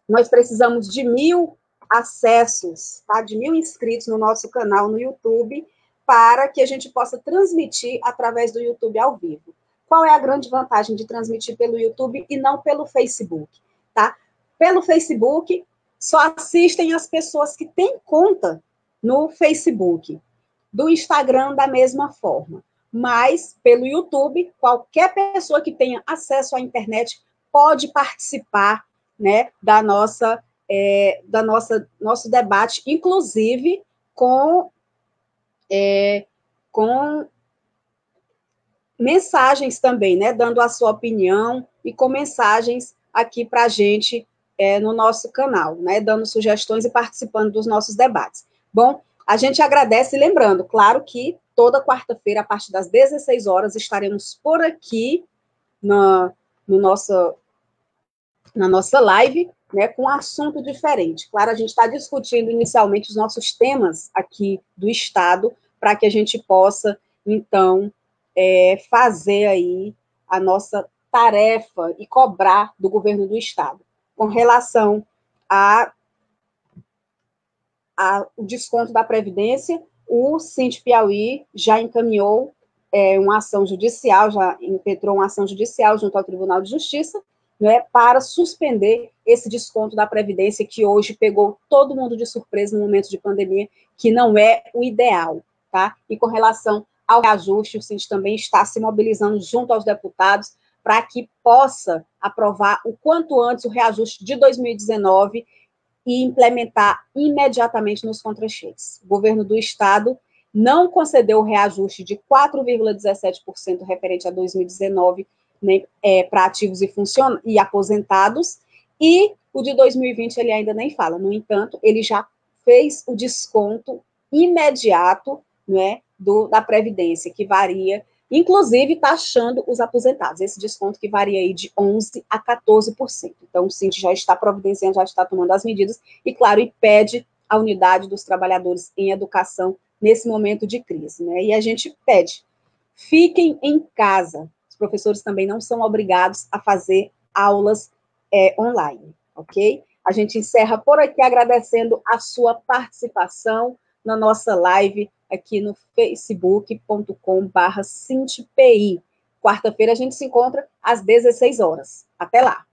Nós precisamos de 1.000 acessos, tá? De 1.000 inscritos no nosso canal no YouTube, para que a gente possa transmitir através do YouTube ao vivo. Qual é a grande vantagem de transmitir pelo YouTube e não pelo Facebook, tá? Pelo Facebook, só assistem as pessoas que têm conta no Facebook. Do Instagram, da mesma forma. Mas, pelo YouTube, qualquer pessoa que tenha acesso à internet pode participar, né, nosso debate, inclusive com mensagens também, né, dando a sua opinião e com mensagens aqui para a gente no nosso canal, né, dando sugestões e participando dos nossos debates. Bom, a gente agradece, lembrando, claro que toda quarta-feira, a partir das 16 horas, estaremos por aqui na nossa live, né, com um assunto diferente. Claro, a gente está discutindo inicialmente os nossos temas aqui do Estado, para que a gente possa, então, fazer aí a nossa tarefa e cobrar do governo do Estado. Com relação o desconto da Previdência, o Cinti Piauí já encaminhou uma ação judicial, já impetrou uma ação judicial junto ao Tribunal de Justiça, né, para suspender esse desconto da Previdência, que hoje pegou todo mundo de surpresa no momento de pandemia, que não é o ideal, tá? E com relação ao reajuste, o Cinti também está se mobilizando junto aos deputados para que possa aprovar o quanto antes o reajuste de 2019 e implementar imediatamente nos contra-cheques. O governo do Estado não concedeu o reajuste de 4,17% referente a 2019, né, para ativos e aposentados, e o de 2020 ele ainda nem fala. No entanto, ele já fez o desconto imediato, né, da Previdência, que varia inclusive taxando os aposentados. Esse desconto que varia aí de 11% a 14%. Então, o Cinti já está providenciando, já está tomando as medidas, e, claro, impede a unidade dos trabalhadores em educação nesse momento de crise, né? E a gente pede, fiquem em casa. Os professores também não são obrigados a fazer aulas online, ok? A gente encerra por aqui agradecendo a sua participação na nossa live aqui no facebook.com/cintpi. Quarta-feira a gente se encontra às 16 horas. Até lá!